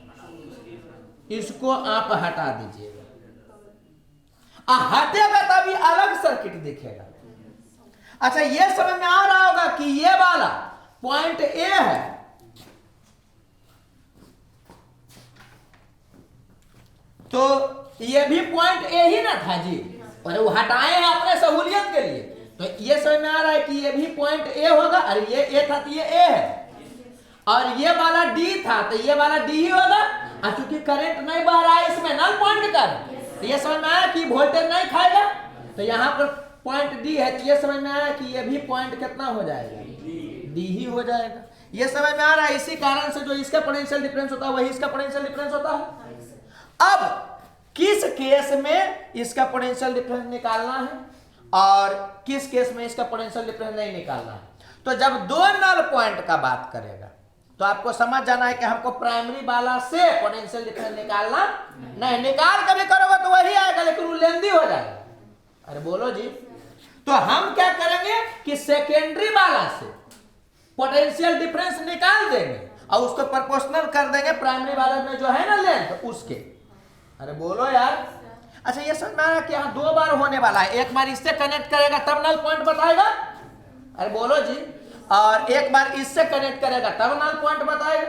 इसको आप हटा दीजिएगा, हटेगा तभी अलग सर्किट दिखेगा। अच्छा, ये समझ में आ रहा होगा कि ये वाला पॉइंट ए है, तो ये भी पॉइंट ए ही ना था जी, पर वो हटाए हैं अपने सहूलियत के लिए। तो ये समझ में आ रहा है कि ये भी पॉइंट ए होगा, अरे ये ए था तो ये ए है, और ये वाला डी था तो ये वाला डी ही होगा। चूंकि करंट नहीं बह रहा है इसमें, नल पॉइंट कर, तो ये समझ में आया कि वोल्टेज नहीं खाएगा, तो यहाँ पर पॉइंट डी है, तो ये समझ में आया कि ये भी पॉइंट कितना हो जाएगा? डी ही हो जाएगा। ये समझ में आ रहा है। इसी कारण से जो इसका पोटेंशियल डिफरेंस होता है वही इसका पोटेंशियल डिफरेंस होता है। अब किस केस में इसका पोटेंशियल डिफरेंस निकालना है और किस केस में इसका पोटेंशियल डिफरेंस नहीं निकालना है? तो जब दो नल पॉइंट का बात करेगा तो आपको समझ जाना है कि हमको प्राइमरी वाला से पोटेंशियल डिफरेंस निकालना नहीं, निकाल कभी करोगे तो वही आएगा, लेकिन वो लेंदी हो जाएगा। अरे बोलो जी। तो हम क्या करेंगे कि सेकेंडरी वाला से पोटेंशियल डिफरेंस निकाल देंगे और उसको प्रोपोर्शनल कर देंगे प्राइमरी वाले में जो है ना लेंथ उसके। अरे बोलो यार। अच्छा, ये समझ में आया कि यहाँ दो बार होने वाला है, एक बार इससे कनेक्ट करेगा तब नल पॉइंट बताएगा, अरे बोलो जी, और एक बार इससे कनेक्ट करेगा तब नल पॉइंट बताएगा।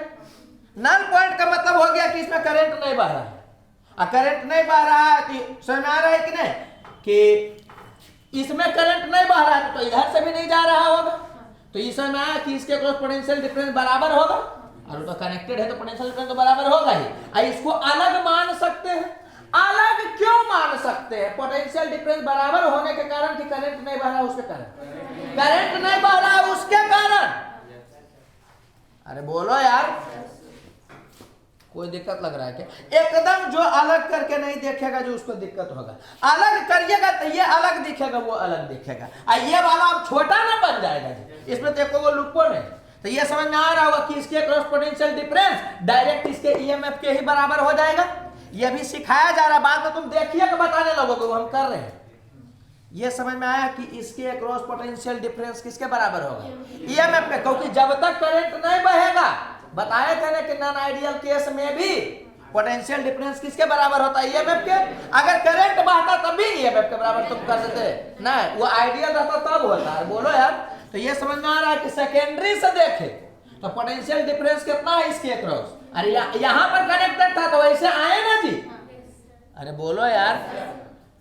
नल पॉइंट का मतलब हो गया कि इसमें करंट नहीं बह रहा है, और करंट नहीं बह रहा है कि समझ में आ रहा है कि नहीं कि इसमें करंट नहीं बह रहा है तो इधर से भी नहीं जा रहा होगा, तो ये समझ में आया कि इसके क्रॉस पोटेंशियल डिफरेंस बराबर होगा, और तो कनेक्टेड है तो पोटेंशियल डिफरेंस तो बराबर होगा ही। इसको अलग मान सकते हैं। अलग क्यों मान सकते हैं? पोटेंशियल डिफरेंस बराबर होने के कारण कि करंट नहीं बह रहा उसके कारण, करंट नहीं बह रहा उसके कारण। अरे बोलो यार, कोई दिक्कत लग रहा है क्या? एकदम जो अलग करके नहीं देखेगा जो उसको दिक्कत होगा, अलग करिएगा तो ये अलग दिखेगा वो अलग दिखेगा, और ये वाला अब छोटा ना बन जाएगा जी, इसमें देखो वो लुप्पो नहीं। तो ये समझ में आ रहा होगा कि इसके क्रॉस पोटेंशियल डिफरेंस डायरेक्ट इसके ईएमएफ के ही बराबर हो जाएगा। ये भी सिखाया जा रहा है, बाद में तुम देखिए कि बताने लगोगे, वो हम कर रहे हैं। ये समझ में आया कि इसके क्रॉस पोटेंशियल डिफरेंस किसके बराबर होगा? ईएमएफ के, क्योंकि जब तक करंट नहीं बहेगा, बताया था ना कि नॉन आइडियल केस में भी पोटेंशियल डिफरेंस किसके बराबर होता है? ईएमएफ के। अगर करंट बहता तब भी ईएमएफ के बराबर तुम कर देते नहीं, वो आइडियल रहता तब होता है। बोलो यार। तो ये समझ में आ रहा है कि सेकेंडरी से देखे तो पोटेंशियल डिफरेंस कितना है इसके क्रॉस, अरे यहाँ पर कनेक्टेड था तो वैसे आए ना जी, अरे बोलो यार।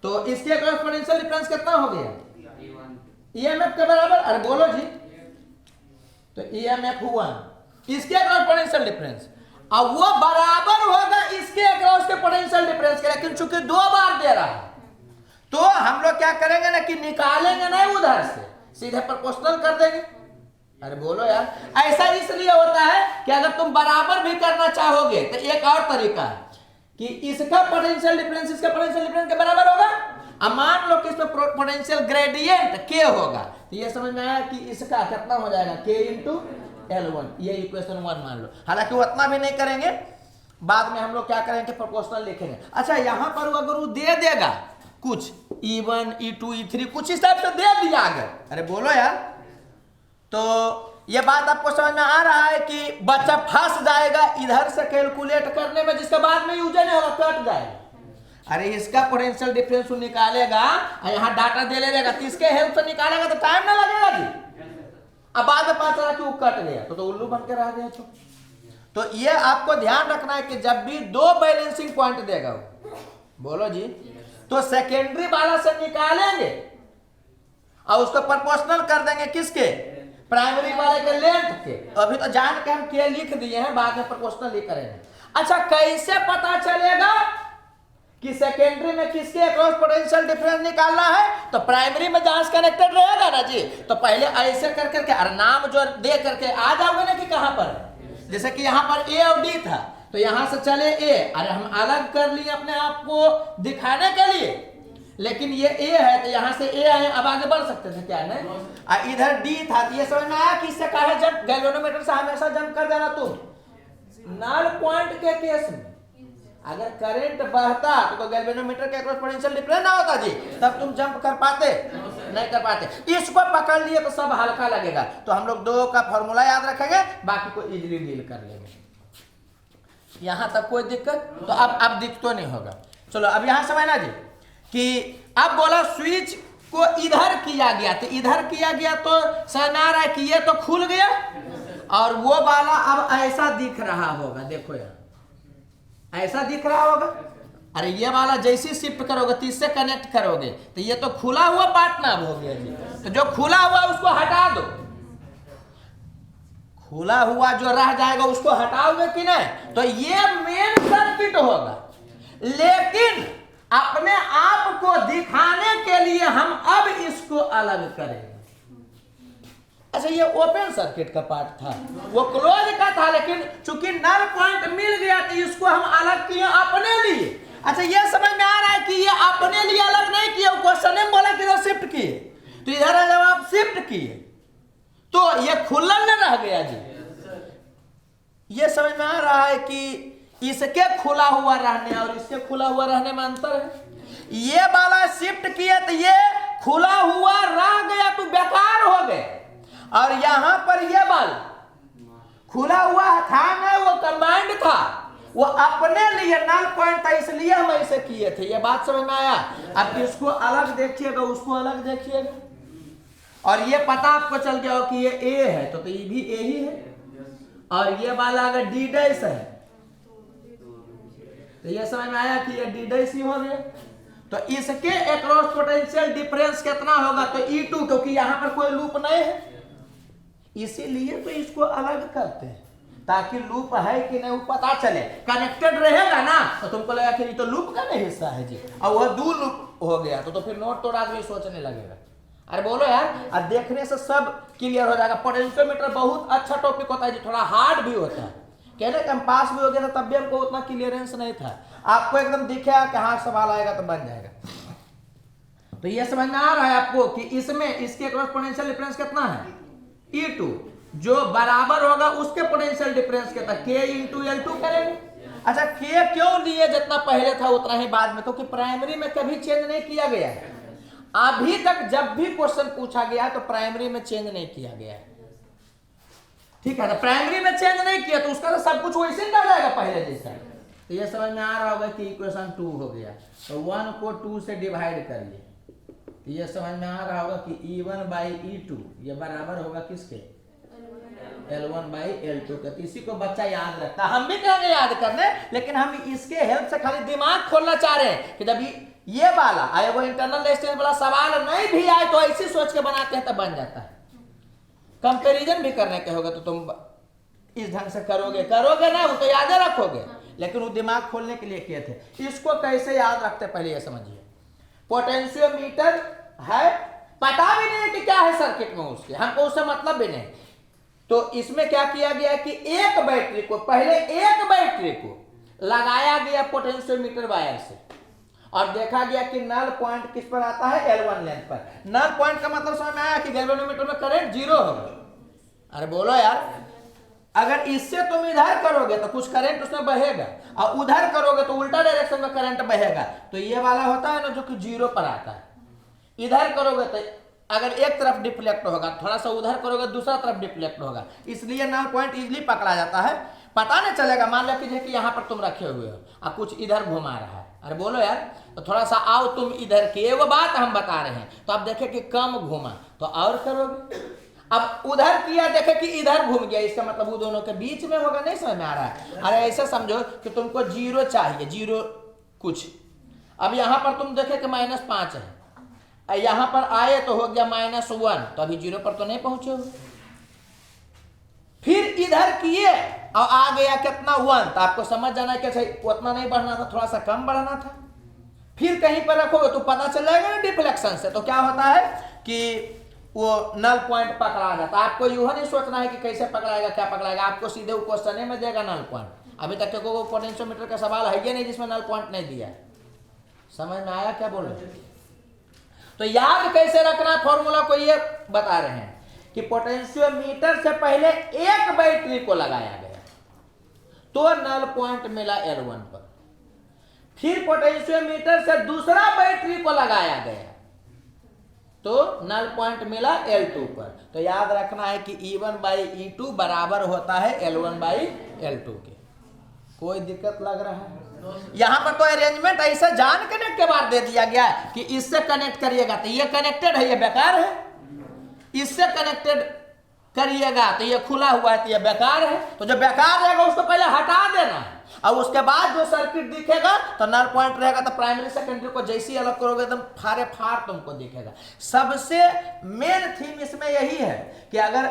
तो इसके क्रॉस पोटेंशियल डिफरेंस कितना हो गया? ईएमएफ के बराबर, अरे बोलो जी। तो ईएमएफ 1, इसके क्रॉस पोटेंशियल डिफरेंस, अब वो बराबर होगा इसके क्रॉस के पोटेंशियल डिफरेंस के, लेकिन चूंकि दो बार दे रहा है तो हम लोग क्या करेंगे ना कि निकालेंगे नहीं उधर से, सीधे प्रोपोर्शनल कर देंगे। अरे बोलो यार। ऐसा इसलिए होता है कि अगर तुम बराबर भी करना चाहोगे तो एक और तरीका है कि इसका पोटेंशियल डिफरेंस इसका पोटेंशियल डिफरेंस के बराबर होगा, अब मान लो कि इसमें पोटेंशियल ग्रेडियंट के होगा, तो ये समझ में आया कि इसका कितना हो जाएगा? के इंटू L1। ये इक्वेशन 1 मान लो। हालांकि वो उतना भी नहीं करेंगे, बाद में हम लोग क्या करेंगे प्रोपोर्शनल लिखेंगे। अच्छा, यहाँ पर अगर वो दे देगा कुछ E1 E2 E3 कुछ इस टाइप से दे दिया अगर, अरे बोलो यार, तो ये बात आपको समझ में आ रहा है कि बच्चा फंस जाएगा इधर से कैलकुलेट करने में, जिसके बाद में यूज नहीं होगा, कट जाएगा। अरे इसका पोटेंशियल डिफरेंस निकालेगा और यहाँ डाटा दे लेगा, तो इसके हेल्प से निकालेगा तो टाइम ना लगेगा जी। अब बाद में पता चला कि वो कट गया तो उल्लू बन के रह गया। तो ये आपको ध्यान रखना है कि जब भी दो बैलेंसिंग पॉइंट देगा वो, बोलो जी, तो सेकेंडरी वाला से निकालेंगे और उसको प्रोपोर्शनल कर देंगे किसके, प्राइमरी वाले के लेंथ के। अभी तो जान के हम के लिख दिए हैं, बाद में प्रोपोर्शनल ही करेंगे। अच्छा, कैसे पता चलेगा कि सेकेंडरी में किसके अक्रॉस पोटेंशियल डिफरेंस निकालना है? तो प्राइमरी में जहां कनेक्टेड रहेगा ना जी, तो पहले ऐसे कर करके और नाम जो दे करके आ जाओगे ना कि कहां पर, जैसे कि यहाँ पर ए और डी था, तो यहां से चले ए, अरे हम अलग कर लिए अपने आप को दिखाने के लिए, लेकिन ये ए है तो यहां से ए आए, अब आगे बढ़ सकते थे क्या नहीं, इधर डी था, तो ये समझ में आया कि इससे कहा जब गैल्वेनोमीटर से हमेशा जंप कर देना तुम। नल पॉइंट के केस में अगर करंट बहता तो गैल्वेनोमीटर के अक्रॉस पोटेंशियल डिफरेंस ना होता जी, तब तुम जंप कर पाते नहीं कर पाते। इसको पकड़ लिए तो सब हल्का लगेगा, तो हम लोग दो का फॉर्मूला याद रखेंगे, बाकी को इजीली डील कर लेंगे। यहां तक कोई दिक्कत? तो अब दिक्कत तो नहीं होगा। चलो अब यहां समझना जी कि अब बोला स्विच को इधर किया गया, तो इधर किया गया तो समझ आ रहा है कि ये तो खुल गया और वो वाला अब ऐसा दिख रहा होगा, देखो यार ऐसा दिख रहा होगा। अरे ये वाला जैसे शिफ्ट करोगे तो इससे कनेक्ट करोगे तो ये तो खुला हुआ पार्ट ना हो गया जी, तो जो खुला हुआ उसको हटा दो, खुला हुआ जो रह जाएगा उसको हटाओगे कि नहीं, तो ये मेन सर्किट होगा। लेकिन अपने आप को दिखाने के लिए हम अब इसको अलग करेंगे। अच्छा, ये ओपन सर्किट का पार्ट था, वो क्लोज का था, लेकिन चूंकि नल पॉइंट मिल गया तो इसको हम अलग किए अपने लिए। अच्छा, ये समझ में आ रहा है कि ये अपने लिए अलग नहीं किया, क्वेश्चन में बोला कि इधर शिफ्ट किए, तो इधर जब आप शिफ्ट किए तो ये खुला न रह गया जी। ये समझ में आ रहा है कि इसके खुला हुआ रहने और इसके खुला हुआ रहने में अंतर है। ये वाला शिफ्ट किए तो ये खुला हुआ रह गया तो बेकार हो गए, और यहां पर ये बल खुला हुआ था ना, वो कमांड था, वो अपने लिए नल पॉइंट था, इसलिए हम ऐसे किए थे। ये बात समझ में आया? अब इसको अलग देखिएगा, उसको अलग देखिएगा, और ये पता आपको चल गया हो कि ये ए है तो ये भी ए ही है, और ये वाला अगर डी डैश है तो ये समझ में आया कि ये डी डैश ही हो गया। तो इसके अक्रॉस पोटेंशियल डिफरेंस कितना होगा? तो E2, क्योंकि यहां पर कोई लूप नहीं है इसीलिए तो इसको अलग करते हैं, ताकि लूप है कि नहीं वो पता चले। कनेक्टेड रहेगा ना तो तुमको लगा कि ये तो लूप का नहीं हिस्सा है जी, और वह दो लूप हो गया तो फिर नोट तो आदमी सोचने लगेगा। अरे बोलो यार, और देखने से सब क्लियर हो जाएगा। पोटेंशियोमीटर बहुत अच्छा टॉपिक होता है जी, थोड़ा हार्ड भी होता है, कहने का हम पास भी हो गया था तब भी हमको उतना क्लियरेंस नहीं था, आपको एकदम दिखेगा कि हाँ सवाल आएगा तो बन जाएगा। तो ये समझ में आ रहा है आपको कि इसमें इसके अक्रॉस पोटेंशियल डिफरेंस कितना है? E2, जो बराबर होगा उसके पोटेंशियल डिफरेंस के तक K इंटू L2 करेंगे। अच्छा, K क्यों लिए? जितना पहले था उतना ही बाद में, क्योंकि प्राइमरी में कभी चेंज नहीं किया गया है अभी तक। जब भी क्वेश्चन पूछा गया तो प्राइमरी में चेंज नहीं किया गया है, ठीक है? तो प्राइमरी में चेंज नहीं किया तो उसका तो सब कुछ वैसे ही रह जाएगा पहले जैसा। तो ये समझ में आ रहा होगा कि इक्वेशन 2 हो गया, तो 1 को 2 से डिवाइड करिए, तो ये समझ में आ रहा होगा कि E1 बाई E2 ये बराबर होगा किसके? L1 बाई L2 के। तो इसी को बच्चा याद रखता है, हम भी कहेंगे याद करने, लेकिन हम इसके हेल्प से खाली दिमाग खोलना चाह रहे हैं कि जब ये वाला आए वो इंटरनल रेजिस्टेंस वाला सवाल नहीं भी आए तो ऐसी सोच के बनाते हैं तब बन जाता है। कंपैरिजन भी करने के होगा तो तुम इस ढंग से करोगे ना, वो तो याद रखोगे, लेकिन वो दिमाग खोलने के लिए किए थे। इसको कैसे याद रखते पहले ये समझिए। पोटेंशियोमीटर है, पता भी नहीं है कि क्या है सर्किट में, उसके हमको उससे मतलब भी नहीं। तो इसमें क्या किया गया कि एक बैटरी को पहले एक बैटरी को लगाया गया पोटेंशियोमीटर वायर से, और देखा गया कि नल पॉइंट किस पर आता है? L1 लेंथ पर। नल पॉइंट का मतलब समझ में आया कि गैल्वेनोमीटर में करंट 0 होगा। अरे बोलो यार, अगर इससे तुम इधर करोगे तो कुछ करंट उसमें बहेगा, और उधर करोगे तो उल्टा डायरेक्शन में करंट बहेगा। तो ये वाला होता है ना जो कि 0 पर आता है। इधर करोगे तो अगर एक तरफ डिफ्लेक्ट होगा, थोड़ा सा उधर करोगे दूसरा तरफ डिफ्लेक्ट होगा, इसलिए नल पॉइंट इजीली पकड़ा जाता है, पता नहीं चलेगा। मान लो कि यहाँ पर तुम रखे हुए हो और कुछ इधर घुमा रहा है, अरे बोलो यार, तो थोड़ा सा आओ तुम इधर की, वो बात हम बता रहे हैं, तो आप देखें कि कम घुमा तो और करोगे, अब उधर किया, देखे कि इधर घूम गया, इसका मतलब वो दोनों के बीच में होगा। नहीं समझ में आ रहा है? अरे ऐसे समझो कि तुमको 0 चाहिए, 0 कुछ। अब यहाँ पर तुम देखे कि -5 है, यहाँ पर आए तो हो गया -1, तो अभी 0 पर तो नहीं पहुंचे हो। फिर इधर किए और आ गया कितना 1, तो आपको समझ जाना है कि उतना नहीं बढ़ना था, थोड़ा सा कम बढ़ना था। फिर कहीं पर रखोगे तो पता चल जाएगा ना डिफ्लेक्शन से, तो क्या होता है कि वो नल पॉइंट पकड़ा जाता है। आपको यह नहीं सोचना है कि कैसे पकड़ाएगा, क्या पकड़ाएगा, आपको सीधे वो क्वेश्चन में देगा नल पॉइंट। अभी तक को पोटेंशियोमीटर का सवाल है नहीं जिसमें नल पॉइंट नहीं दिया। समझ में आया क्या बोल रहे? तो याद कैसे रखना है फॉर्मूला को, ये बता रहे हैं कि पोटेंशियोमीटर से पहले एक बैटरी को लगाया गया तो नल पॉइंट मिला L1 पर। फिर पोटेंशियोमीटर से दूसरा बैटरी को लगाया गया तो नल पॉइंट मिला L2 पर। तो याद रखना है कि E1/E2 बराबर होता है L1/L2 के। कोई दिक्कत लग रहा है? यहां पर तो अरेंजमेंट ऐसा जान के बाद दे दिया गया है कि इससे कनेक्ट करिएगा तो ये कनेक्टेड है, ये बेकार है। इससे कनेक्टेड करिएगा तो ये खुला हुआ है, तो ये बेकार है। तो जो बेकार रहेगा उसको पहले हटा देना है, और उसके बाद जो सर्किट दिखेगा तो नल पॉइंट रहेगा। तो प्राइमरी सेकेंडरी को जैसे ही अलग करोगे एकदम फारे फार तुमको दिखेगा। सबसे मेन थीम इसमें यही है कि अगर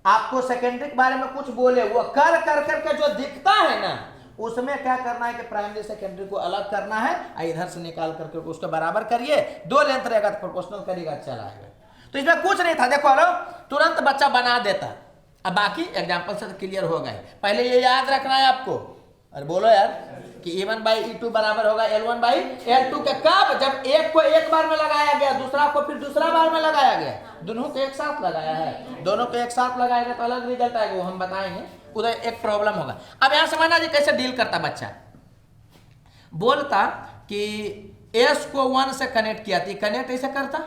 आपको सेकेंडरी के बारे में कुछ बोले, वो कर के जो दिखता है ना, उसमें क्या करना है कि प्राइमरी सेकेंडरी को अलग करना है, इधर से निकाल करके उसको बराबर करिए। 2 लेंथ रहेगा तो प्रोपोर्शनल करिएगा, अच्छा रहेगा। तो इसमें कुछ नहीं था, देखो लो तुरंत बच्चा बना देता। अब बाकी एग्जांपल से तो क्लियर हो गए। पहले ये याद रखना है आपको, अरे बोलो यार, कि E1/E2 बराबर होगा L1/L2 के। कब? जब एक को एक बार में लगाया गया, दूसरा को फिर दूसरा बार में लगाया गया। दोनों को एक साथ लगाया है, दोनों को एक साथ लगाएगा तो अलग रिजल्ट आएगा, वो हम बताएंगे। उधर एक प्रॉब्लम होगा। अब यहां समझना जी कैसे डील करता बच्चा। बोलता कि S को 1 से कनेक्ट किया थी, कनेक्ट ऐसे करता,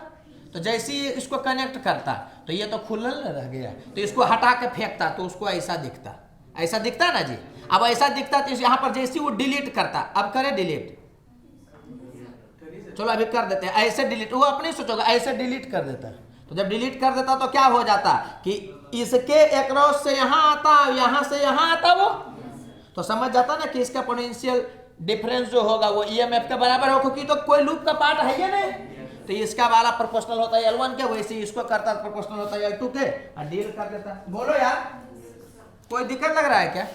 तो जैसे ही इसको कनेक्ट करता तो ये तो खुला रह गया, तो इसको हटा के फेंकता तो उसको ऐसा दिखता, ऐसा दिखता ना जी। अब ऐसा दिखता तो यहाँ पर जैसे वो डिलीट करता, अब करे डिलीट, चलो अभी कर देते हैं ऐसे डिलीट, वो अपने सोचोगे ऐसे डिलीट कर देता। तो जब डिलीट कर देता तो क्या हो जाता कि इसके एक्रॉस से यहाँ आता, यहाँ से यहाँ आता, वो तो समझ जाता ना कि इसका पोटेंशियल डिफरेंस जो होगा वो EMF के बराबर होगा, क्योंकि तो कोई लूप का पार्ट है ही नहीं। तो इसका वाला प्रोपोर्शनल होता है L1 के, वैसे इसको करता प्रोपोर्शनल होता है L2 के, और डील कर देता। बोलो यार, कोई दिक्कत लग रहा है क्या?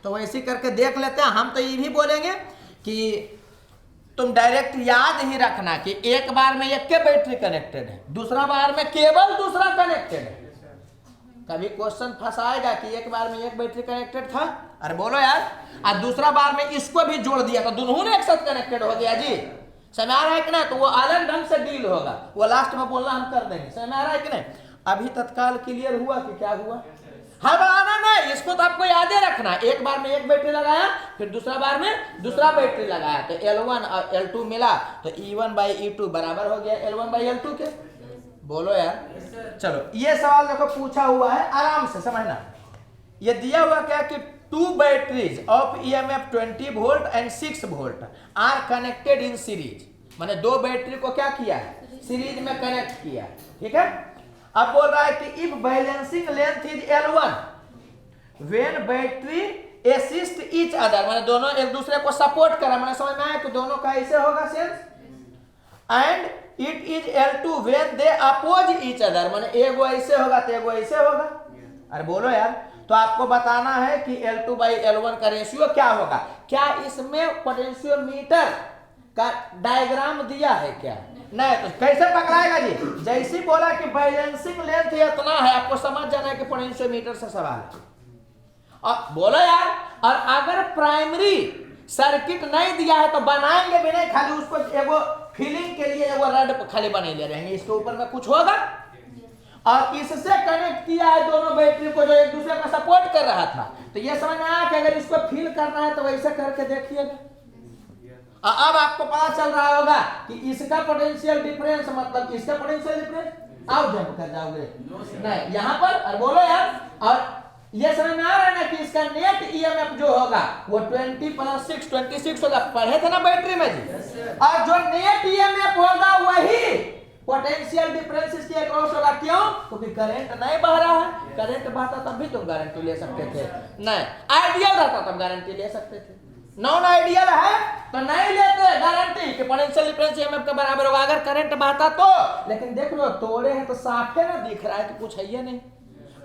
तो वैसे करके देख लेते हैं। हम तो ये भी बोलेंगे कि तुम डायरेक्ट याद ही रखना कि एक बार में एक के बैटरी कनेक्टेड है, दूसरा बार में केवल दूसरा कनेक्टेड है। कभी क्वेश्चन फंसाएगा कि एक बार में एक बैटरी कनेक्टेड था, अरे बोलो यार, और दूसरा बार में इसको भी जोड़ दिया तो दोनों ने एक साथ कनेक्टेड हो गया जी। समझ आ रहा है कि ना? तो वो अलग ढंग से डील होगा, वो लास्ट में बोलना हम कर देंगे। समझ आ रहा है कि नहीं? अभी तत्काल क्लियर हुआ कि क्या हुआ? हाँ बनाना नहीं, इसको तो आपको याद ही रखना। एक बार में एक बैटरी लगाया, फिर दूसरा बार में दूसरा बैटरी लगाया, तो L1 और L2 मिला, तो E1/E2 बराबर हो गया L1/L2 के। बोलो यार। चलो ये सवाल देखो पूछा हुआ है, आराम से समझना। ये दिया हुआ क्या कि 2 batteries of EMF 20 volt and 6 volt are connected in series. माने 2 बैटरी को क्या किया है? सीरीज में कनेक्ट किया, ठीक है। अब बोल रहा है कि if balancing length is L1 when battery assist each other, माने दोनों एक दूसरे को सपोर्ट करा, माने समझ में आया कि दोनों का ऐसे होगा sense. And it is L2 when they oppose each other, माने एगो ऐसे होगा तो एगो ऐसे होगा। अरे बोलो यार, तो आपको बताना है कि L2/L1 का रेशियो क्या होगा। क्या इसमें पोटेंशियोमीटर का डायग्राम दिया है क्या? नहीं, तो कैसे पकड़ाएगा जी? जैसे बोला कि बैलेंसिंग लेंथ इतना है, आपको समझ जाना है कि पोटेंशियोमीटर से सवाल है। और बोलो यार, और अगर प्राइमरी सर्किट नहीं दिया है तो बनाएंगे भी नहीं, खाली उसको एगो फीलिंग के लिए एगो रड खाली बने ले रहेंगे, इसके ऊपर में कुछ होगा। और इससे कनेक्ट किया है दोनों बैटरी को जो एक दूसरे को सपोर्ट कर रहा था। तो ये समझ में आया कि अगर इसको फील करना है तो वैसे करके देखिएगा। अब आपको पता चल रहा होगा कि इसका पोटेंशियल डिफरेंस मतलब इसका पोटेंशियल डिफरेंस, आप जंप कर जाओगे नहीं यहाँ पर। और बोलो यार, और ये समझ में आ रहा है ना कि इसका नेट EMF जो होगा वो 20 + 6 26 होगा। पढ़े थे ना बैटरी में जी। और जो नेट EMF होगा वही पोटेंशियल डिफरेंस इसके अक्रॉस होगा। क्यों? क्योंकि करंट नहीं बह रहा है। करंट बहता तब भी तुम गारंटी ले सकते थे, नहीं आइडियल रहता तब गारंटी ले सकते थे। नॉन आइडियल है तो नहीं लेते गारंटी कि पोटेंशियल डिफरेंस ईएमएफ के बराबर होगा अगर करंट बहता तो। लेकिन देख लो तोड़े हैं तो साफ है ना, दिख रहा है कि कुछ है ही नहीं।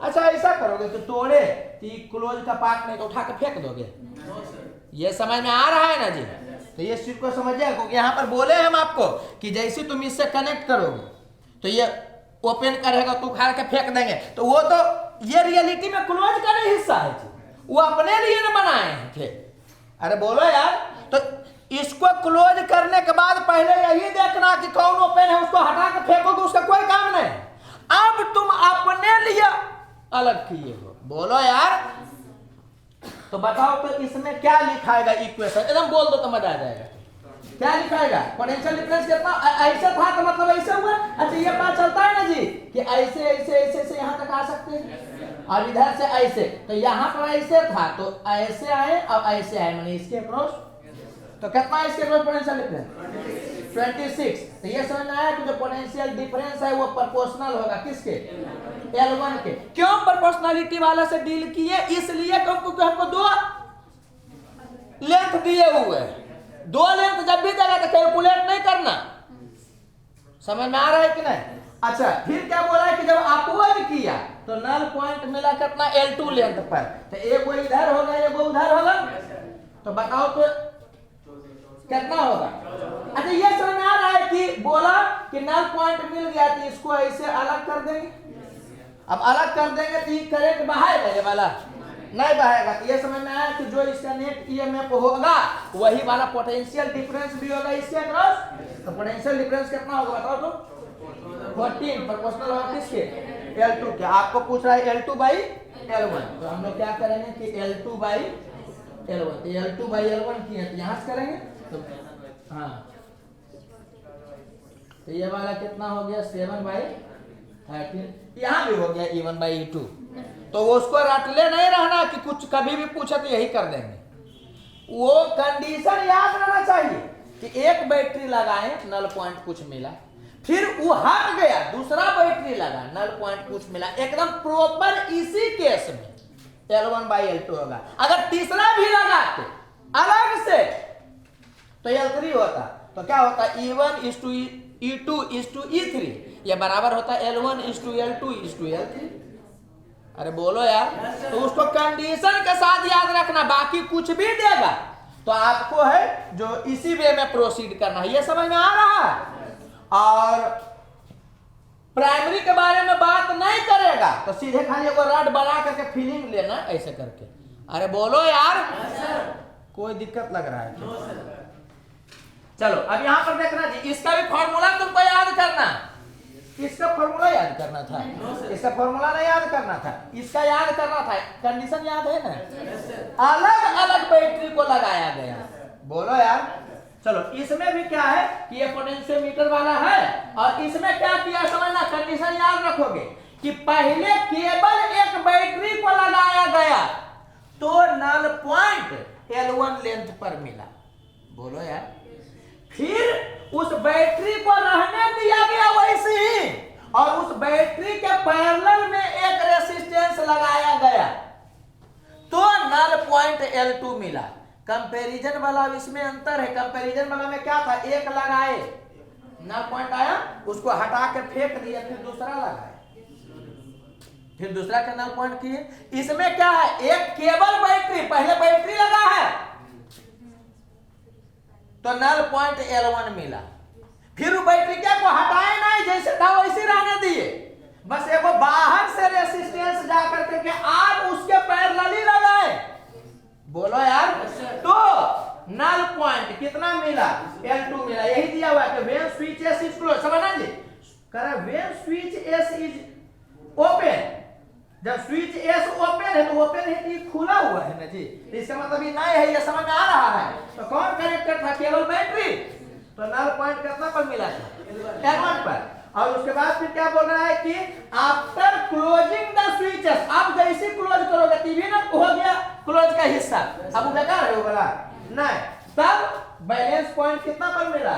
अच्छा ऐसा करोगे तो तोड़े तो क्लोज का पार्ट नहीं तो उठा के फेंक दोगे, ये समझ में आ रहा है ना जी? तो ये चीज को समझिए, क्योंकि यहाँ पर बोले हम आपको कि जैसे तुम इससे कनेक्ट करोगे तो ये ओपन करेगा तो उखाड़ के फेंक देंगे, तो वो तो ये रियलिटी में क्लोज का नहीं हिस्सा है जी, वो अपने लिए ना बनाए हैं थे। अरे बोलो यार, तो इसको क्लोज करने के बाद पहले यही देखना कि कौन ओपन है, उसको हटा के फेंकोगे उसका कोई काम नहीं। अब तुम अपने लिए अलग किए हो, बोलो यार। तो बताओ तो इसमें क्या लिखाएगा इक्वेशन, एकदम बोल दो तो मजा आ जाएगा। क्या लिखाएगा? पोटेंशियल डिफरेंस कितना ऐसे था तो मतलब ऐसे हुआ। अच्छा ये पता चलता है ना जी कि ऐसे ऐसे ऐसे से यहाँ तक आ सकते हैं और इधर से ऐसे, तो यहाँ पर ऐसे था तो ऐसे आए और ऐसे आए, मैंने इसके अक्रॉस तो कितना है इसके अक्रॉस पोटेंशियल डिफरेंस 26। तो ये समझ में आया कि जो पोटेंशियल डिफरेंस है वो प्रोपोर्शनल होगा किसके? L1 के। क्यों प्रोपोर्शनलिटी वाला से डील किए? इसलिए क्योंकि हमको दो लेंथ दिए हुए, दो लेंथ जब भी देगा तो कैलकुलेट नहीं करना। समझ में आ रहा है कि नहीं? अच्छा फिर क्या बोला है कि जब अपोज किया तो नल पॉइंट मिला कितना? L2 लेंथ पर, तो एक वो इधर होगा एक वो उधर होगा, तो बताओ तो कितना होगा? अच्छा ये समझ में आ रहा है कि बोला कि नल पॉइंट मिल गया तो इसको ऐसे अलग कर देंगे। अब अलग कर देंगे तो ये करंट बहाएगा, ये वाला नहीं बहाएगा। तो ये समझ में आया कि जो इसका नेट ईएमएफ होगा वही वाला पोटेंशियल डिफरेंस भी होगा इसके अक्रॉस। तो पोटेंशियल डिफरेंस कितना होगा बताओ तो? 14 प्रोपोर्शनल होगा किसके? L2 के। आपको पूछ रहा है L2 बाई L1, तो हम लोग क्या करेंगे कि L2 बाई L1, तो L2 बाई L1 किए तो यहाँ से करेंगे तो हाँ, तो ये वाला कितना हो गया? 7/13। यहाँ भी हो गया E1/E2। तो वो उसको रटले नहीं रहना कि कुछ कभी भी पूछे तो यही कर देंगे। वो कंडीशन याद रहना चाहिए कि एक बैटरी लगाए नल पॉइंट कुछ मिला, फिर वो हट गया दूसरा बैटरी लगा नल पॉइंट कुछ मिला, एकदम प्रॉपर इसी केस में L1/L2 होगा। अगर तीसरा भी लगाते अलग से तो L3 होता, तो क्या होता? E1:E2:E3, ये बराबर होता L1:L2:L3। अरे बोलो यार, तो उसको कंडीशन के साथ याद रखना, बाकी कुछ भी देगा तो आपको है जो इसी वे में प्रोसीड करना है। ये समझ में आ रहा है? और प्राइमरी के बारे में बात नहीं करेगा तो सीधे खाली वो रड बना करके फीलिंग लेना ऐसे करके। अरे बोलो यार, कोई दिक्कत लग रहा है? चलो अब यहां पर देखना जी, इसका भी फॉर्मूला तुमको याद करना। इसका फॉर्मूला याद करना था, इसका फॉर्मूला नहीं याद करना था, इसका याद करना था। कंडीशन याद है ना? अलग अलग बैटरी को लगाया गया। बोलो यार। चलो इसमें भी क्या है कि ये पोटेंशियोमीटर वाला है और इसमें क्या किया समझना, कंडीशन याद रखोगे कि पहले केवल एक बैटरी को लगाया गया तो नल पॉइंट L1 लेंथ पर मिला। बोलो यार। फिर उस बैटरी को रहने दिया गया वैसे ही और उस बैटरी के पैरेलल में एक रेसिस्टेंस लगाया गया तो नल पॉइंट L2 मिला। कंपैरिजन वाला इसमें अंतर है। कंपैरिजन वाला में क्या था? एक लगाए नल पॉइंट आया, उसको हटा के फेंक दिया, फिर दूसरा लगाए, फिर दूसरा का नल पॉइंट किए। इसमें क्या है? एक केबल बैटरी, पहले बैटरी लगा है तो नल पॉइंट L1 मिला, फिर बैटरी क्या को हटाए नहीं, जैसे था वैसे रहने दिए, बस एक बाहर से रेसिस्टेंस जाकर के आप उसके पैरेलल ही लगाए। बोलो यार। तो नल पॉइंट कितना मिला? L2 मिला। यही दिया हुआ है कि when switch S is close, समझना जी, कह when switch S is open, जब स्विच S ओपन है तो ओपन है कि खुला हुआ है ना जी, इसका मतलब ये नहीं है, ये समझ में आ रहा है। तो कौन कनेक्टेड था? केवल बैटरी। तो नल पॉइंट कितना पर मिला था? L1 पर। और उसके बाद फिर क्या बोल रहा है कि आफ्टर क्लोजिंग द स्विचेस, आप जैसे क्लोज करोगे टीवी ना हो गया क्लोज का हिस्सा, अब वो बेकार है वो वाला नहीं, तब बैलेंस पॉइंट कितना पर मिला?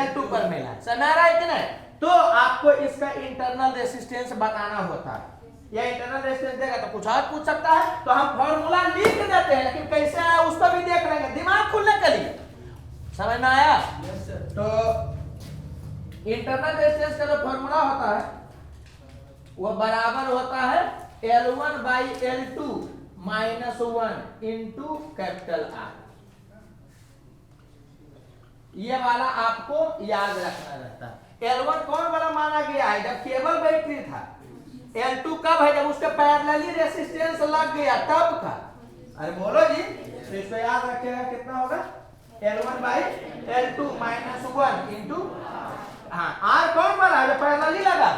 L2 पर मिला। समझ आ रहा है कि नहीं? तो आपको इसका इंटरनल रेसिस्टेंस बताना होता है। या इंटरनल रेसिस्टेंस देगा तो कुछ और पूछ सकता है, तो हम फॉर्मूला लिख देते हैं, लेकिन कैसे आया उसको भी देख लेंगे, दिमाग खुलने के लिए। समझ में आया? तो इंटरनल रेसिस्टेंस का जो फॉर्मूला होता है वो बराबर होता है L1/L2 -1 इंटू कैपिटल R। ये वाला आपको याद रखना रहता है। L1 कौन वाला माना गया है? जब केबल बैटरी था। L2 कब है? जब उसके पैरेलली रेसिस्टेंस लग गया तब का। अरे बोलो जी, तो इसको याद रखिएगा, कितना होगा? L1/L2 -1 इंटू, हाँ, R कौन वाला है? जो पैरेलली लगा।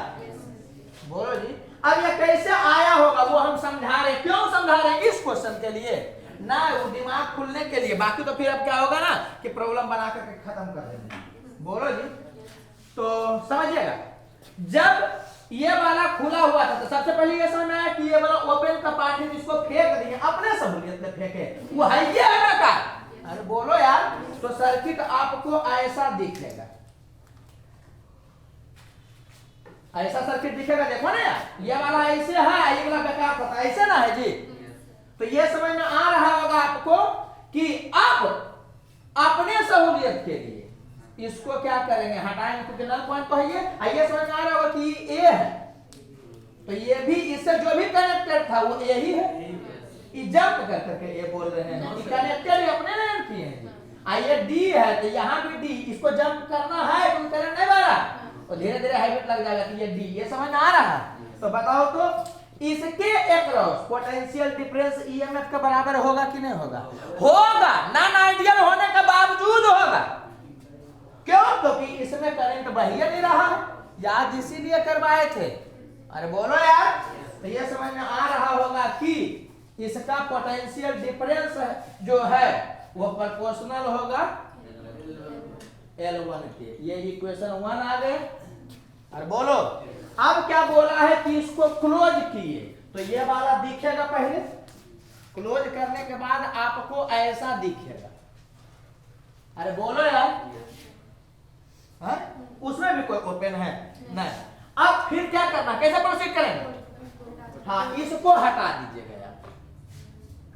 बोलो जी, अब ये कैसे आया होगा वो हम समझा रहे। क्यों समझा रहे हैं? इस क्वेश्चन के लिए ना, वो दिमाग खुलने के लिए। बाकी तो फिर अब क्या होगा ना कि प्रॉब्लम बना करके खत्म कर देंगे। बोलो जी, तो समझिएगा, जब ये वाला खुला हुआ था तो सबसे पहले ये समझ में आया कि ये वाला ओपन का पार्ट है, इसको फेंक दिए, अपने सहूलियत में फेंके, वो है ये है का। अरे बोलो यार, तो सर्किट आपको ऐसा दिखेगा, ऐसा सर्किट दिखेगा। देखो ना यार, ये वाला ऐसे है, ये वाला बेकार होता है, ऐसे ना है जी। तो ये समझ में आ रहा होगा आपको कि अब अपने सहूलियत के लिए इसको क्या करेंगे, हटाएंगे, क्योंकि नल पॉइंट तो है ये। आइए समझ में आ रहा होगा कि ए है, तो ये भी इससे जो भी कनेक्टेड था वो ए ही है। ये जंप कर करके ये बोल रहे हैं कि कनेक्टेड अपने लाइन किए हैं। आइए डी है, तो यहाँ भी डी, इसको जंप करना है तो करंट नहीं बढ़ा, और धीरे धीरे हैबिट लग जाएगा कि ये डी। ये समझ में आ रहा है? तो बताओ तो इसके अक्रॉस पोटेंशियल डिफरेंस ईएमएफ के बराबर होगा कि नहीं होगा? होगा, नॉन आइडियल होने के बावजूद होगा। क्यों? क्योंकि इसमें करंट बह ही नहीं रहा है, याद इसीलिए करवाए थे। अरे बोलो यार, तो ये समझ में आ रहा होगा कि इसका पोटेंशियल डिफरेंस जो है वो प्रोपोर्शनल होगा L1 के। ये इक्वेशन 1 आ गए। अरे बोलो, अब क्या बोला है कि इसको क्लोज किए, तो ये वाला दिखेगा पहले, क्लोज करने के बाद आपको ऐसा दिखेगा। अरे बोलो यार, हाँ? उसमें भी कोई ओपन है नहीं। अब फिर क्या करना, कैसे प्रोसीड करेंगे? हाँ, इसको हटा दीजिएगा यार,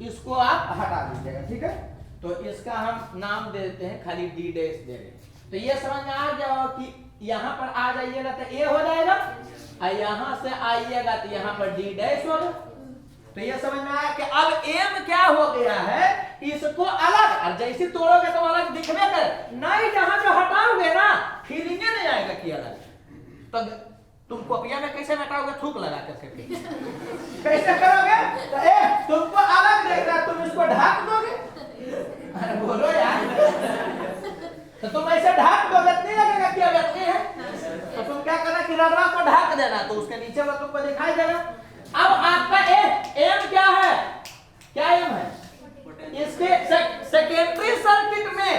इसको आप हटा दीजिएगा, ठीक है। तो इसका हम नाम दे देते हैं, खाली डी डैश दे रहे। तो ये समझ में आ जाओ कि यहाँ पर आ जाइएगा तो ए हो जाएगा, और यहाँ से आइएगा तो यहाँ पर डी डैश होगा। तो ये समझ में आया कि अब एम क्या हो गया है, इसको अलग, और जैसे तोड़ोगे तो अलग दिखने कर नहीं, जहां जो हटाओगे ना फीलिंग नहीं आएगा कि अलग। तो तुम कॉपिया में कैसे हटाओगे? थूक लगा करके कैसे करोगे? तो तुमको अलग देख रहा, तुम इसको ढक दोगे। अरे बोलो यार, तो तुम ऐसे ढक दोगे, नहीं लगेगा कि अब इतने है। तो तुम क्या करना कि रगड़ा को ढक देना, तो उसके नीचे वो तुमको दिखाई देगा। अब आपका एम क्या है? क्या एम है? इसके सेकेंडरी सर्किट में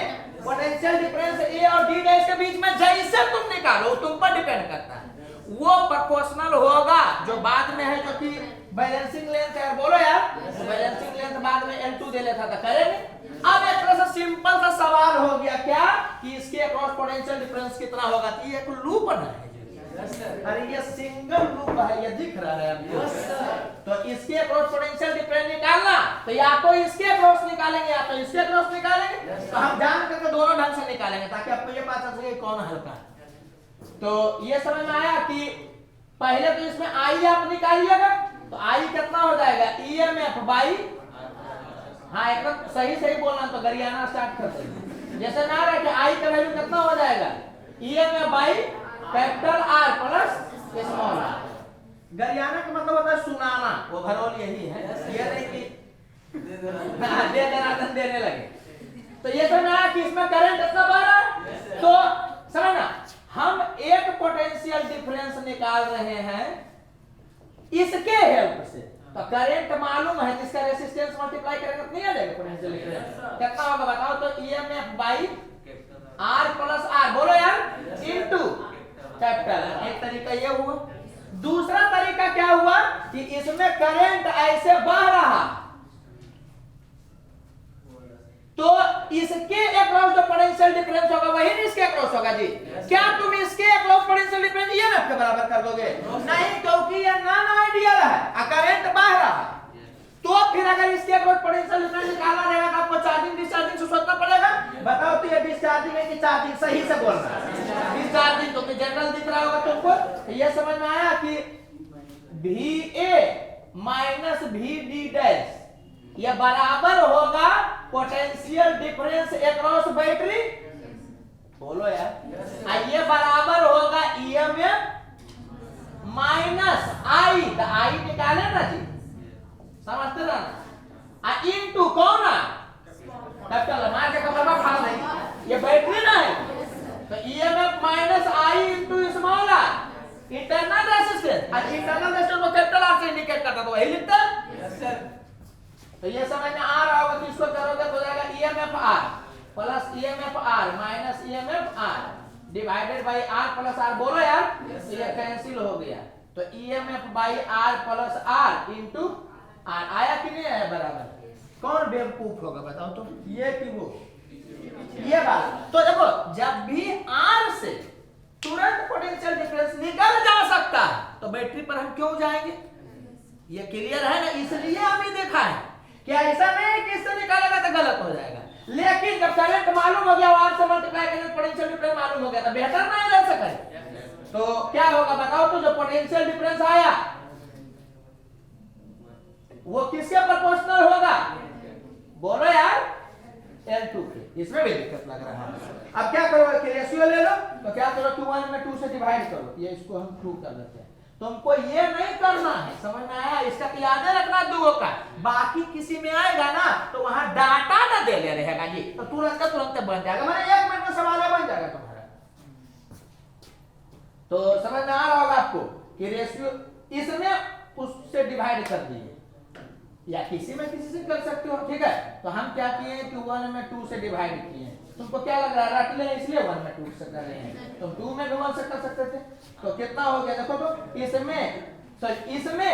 पोटेंशियल डिफरेंस ए और डी डैश के बीच में जैसे तुम निकालो तुम पर डिपेंड करता है, वो प्रोपोर्शनल होगा जो बाद में है, जो कि बैलेंसिंग लेंथ है। बोलो यार, बैलेंसिंग लेंथ बाद में L2 दे लेता था, करेंगे। अब एक तरह से सिंपल सा सवाल हो गया क्या कि इसके अक्रॉस पोटेंशियल डिफरेंस कितना होगा? तो ये एक लूप है। अरे ये सिंगल लूप है, ये दिख रहा है आपको। तो इसके अक्रॉस पोटेंशियल डिफरेंस निकालना, तो या तो इसके अक्रॉस निकालेंगे या तो इसके अक्रॉस निकालेंगे। तो हम जान करके दोनों ढंग से निकालेंगे ताकि आपको ये पता चले कौन हल्का है। तो ये समझ में आया कि पहले तो इसमें आई आप निकालिएगा, तो आई कितना हो जाएगा? ईएमएफ बाई, हाँ एकदम सही सही बोलना, तो गरियाना स्टार्ट करते हैं। जैसे ना रहे कि आई का वैल्यू कितना हो जाएगा? EMF by capital R plus small R. गरियाना का मतलब होता है सुनाना, ओवरऑल यही है, ये नहीं कि देने लगे। तो ये समझना कि इसमें करंट कितना बह रहा है, तो समझना हम एक पोटेंशियल डिफरेंस निकाल रहे हैं इसके हेल्प से। तो करंट मालूम है, जिसका रेसिस्टेंस मल्टीप्लाई करेंगे तो नहीं आ जाएगा पोटेंशियल डिफरेंस। कितना होगा बताओ? तो EMF by R plus R, बोलो यार, इनटू कैपिटल। एक तरीका ये हुआ। दूसरा तरीका क्या हुआ कि इसमें करंट ऐसे बह रहा, तो इसके अक्रॉस जो पोटेंशियल डिफरेंस होगा वही इसके अक्रॉस होगा जी। क्या तुम इसके अक्रॉस पोटेंशियल डिफरेंस ईएमएफ के बराबर कर दोगे? नहीं, क्योंकि ये नॉन आइडियल है, करंट बह रहा है। तो फिर अगर इसके अक्रॉस पोटेंशियल डिफरेंस निकालना रहेगा तो आपको चार्जिंग डिस्चार्जिंग से सोचना पड़ेगा। बताओ तो ये डिस्चार्जिंग है कि चार्जिंग? सही से बोलना, डिस्चार्जिंग। तो जनरल दिख रहा होगा तुमको। ये समझ में आया कि VA माइनस VD डैश ये बराबर होगा पोटेंशियल डिफरेंस अक्रॉस बैटरी। बोलो यार। ये बराबर होगा EMF माइनस I, तो I निकाले ना जी, समझते ना? इनटू कौन है? कैपिटल मार के कपड़ा फाड़ नहीं, ये बैटरी ना है। तो EMF minus I into small r, internal resistance. और इंटरनल रेजिस्टेंस को कैपिटल R से इंडिकेट करता तो वही लिखता। Yes sir. तो ये समझ में आ रहा होगा कि इसको करोगे तो हो जाएगा EMF R plus EMF R minus EMF R divided by R plus R। बोलो यार। तो ये कैंसिल हो गया। तो EMF by R plus R into R आया कि नहीं आया बराबर? कौन बेवकूफ होगा बताओ तो, ये कि वो? ये बात। तो देखो जब भी R से तुरंत पोटेंशियल डिफरेंस निकल जा सकता है तो बैटरी पर हम क्यों जाएंगे? ये क्लियर है ना? इसलिए अभी देखा है कि ऐसा नहीं कि इससे निकालेगा तो गलत हो जाएगा। लेकिन जब करंट मालूम हो गया, R से मल्टीप्लाई करके पोटेंशियल डिफरेंस मालूम हो गया तो बेहतर नहीं ले सके। तो क्या होगा बताओ तो, जो पोटेंशियल डिफरेंस आया वो किसके प्रोपोर्शनल होगा? बोलो यार। L2 के। इसमें भी दिक्कत लग रहा है। अब क्या करो कि रेशियो ले लो, तो क्या करो कि 1 में 2 से डिवाइड करो। ये इसको हम 2 कर लेते हैं। तुमको ये नहीं करना है, समझ में आया? इसका याद रखना दुओ का। बाकी किसी में आएगा ना तो वहां डाटा ना दे ले रहेगा जी, तो तुरंत का तुरंत बन जाएगा। मैंने 1 मिनट में सवाल बन जाएगा तुम्हारा। तो समझ में आ रहा होगा आपको कि रेशियो इसमें उससे डिवाइड कर दिए, या किसी में किसी से कर सकते हो। ठीक है, तो हम क्या किए कि 1 में 2 से डिवाइड किए। तुमको क्या लग रहा है रट ले इसलिए 1 में 2 से कर रहे हैं, तो 2 में भी 1 से कर सकते थे। तो कितना हो गया देखो तो, इसमें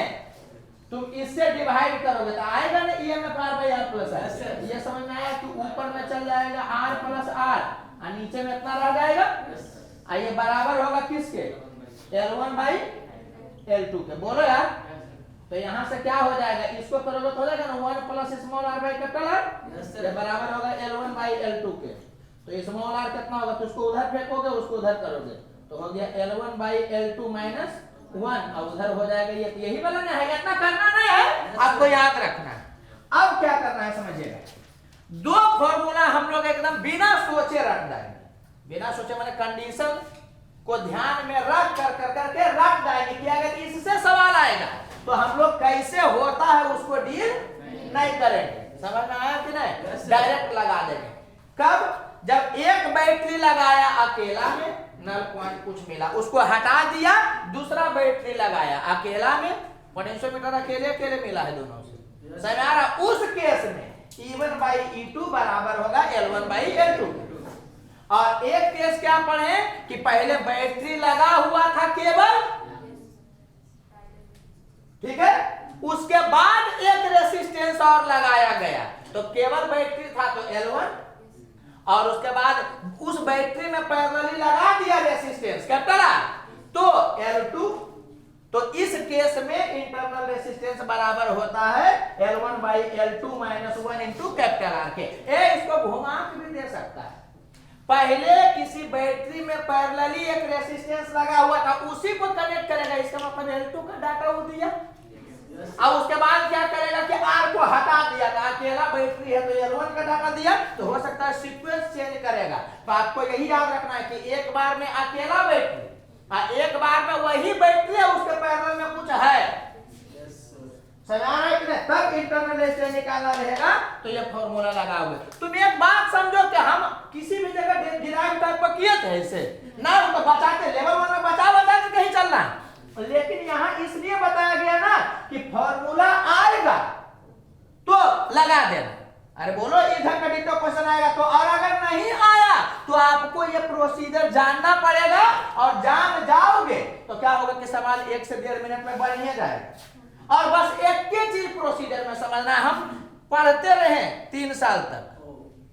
तुम इससे डिवाइड करोगे तो आएगा ना EMF R by R plus R। ये समझ में आया कि ऊपर में चल जाएगा R प्लस R और नीचे में इतना रह जाएगा। ये बराबर होगा किसके? L1 by L2 के। बोलो यार। तो यहाँ से क्या हो जाएगा? इसको करोगे तो हो जाएगा ना 1 plus small r by capital R। ये बराबर होगा L1 बाई L2 के। तो स्मॉल r कितना होगा? तो उसको उधर फेंकोगे, उसको उधर करोगे तो हो गया L1 बाई L2 माइनस 1, और उधर हो जाएगा ये। यही वाला ना है, इतना करना नहीं है, आपको याद रखना है। अब क्या करना है समझिएगा, 2 फॉर्मूला हम लोग एकदम बिना सोचे रख जाएंगे। बिना सोचे मैंने कंडीशन को ध्यान में रख करके रख जाएंगे कि अगर इससे सवाल आएगा तो हम लोग कैसे होता है उसको डील नहीं करेंगे। समझ में आया कि नहीं? डायरेक्ट लगा देंगे। कब? जब एक बैटरी लगाया अकेला में, नल पॉइंट कुछ मिला, उसको हटा दिया, दूसरा बैटरी लगाया अकेला में, पोटेंशियोमीटर अकेले मिला है दोनों से। समझ आ रहा? उस केस में E1 बाई E2 बराबर होगा L1 बाई L2। और एक केस क्या पढ़े कि पहले बैटरी लगा हुआ था केवल, ठीक है, उसके बाद एक रेसिस्टेंस और लगाया गया, तो केवल बैटरी था तो L1, और उसके बाद उस बैटरी में पैरेलली लगा दिया रेसिस्टेंस कैपिटल R तो L2। तो इस केस में इंटरनल रेसिस्टेंस बराबर होता है L1 by L2 minus 1 into capital R के। इसको घुमा के भी दे सकता है। पहले किसी बैटरी में पैरेलली एक रेसिस्टेंस लगा हुआ था, उसी को कनेक्ट करेगा, इसका मतलब L2 का डाटा वो दिया। अब उसके बाद क्या करेगा कि R को हटा दिया था, अकेला बैटरी है तो L1 का डाटा दिया, तो हो सकता है सीक्वेंस चेंज करेगा। तो आपको यही याद रखना है कि एक बार में अकेला बैटरी और एक बार में वही बैटरी है, उसके पैरेलल में कुछ है। तब इंटरनल रेजिस्टेंस निकालना रहेगा, तो ये फॉर्मूला लगाओगे। तुम एक बात समझो कि हम किसी भी जगह डिराइव टाइप पर किए थे ऐसे ना, तो बचाते लेवल 1 में बचा के कहीं चलना, लेकिन यहाँ इसलिए बताया गया ना कि फॉर्मूला आएगा तो लगा देना। अरे बोलो इधर का डिटो क्वेश्चन आएगा तो, और अगर नहीं आया तो आपको ये प्रोसीजर जानना पड़ेगा, और जान जाओगे तो क्या होगा कि सवाल 1 से 1.5 मिनट में बन ही जाएगा। और बस एक ही चीज प्रोसीजर में समझना है, हम पढ़ते रहे 3 साल तक,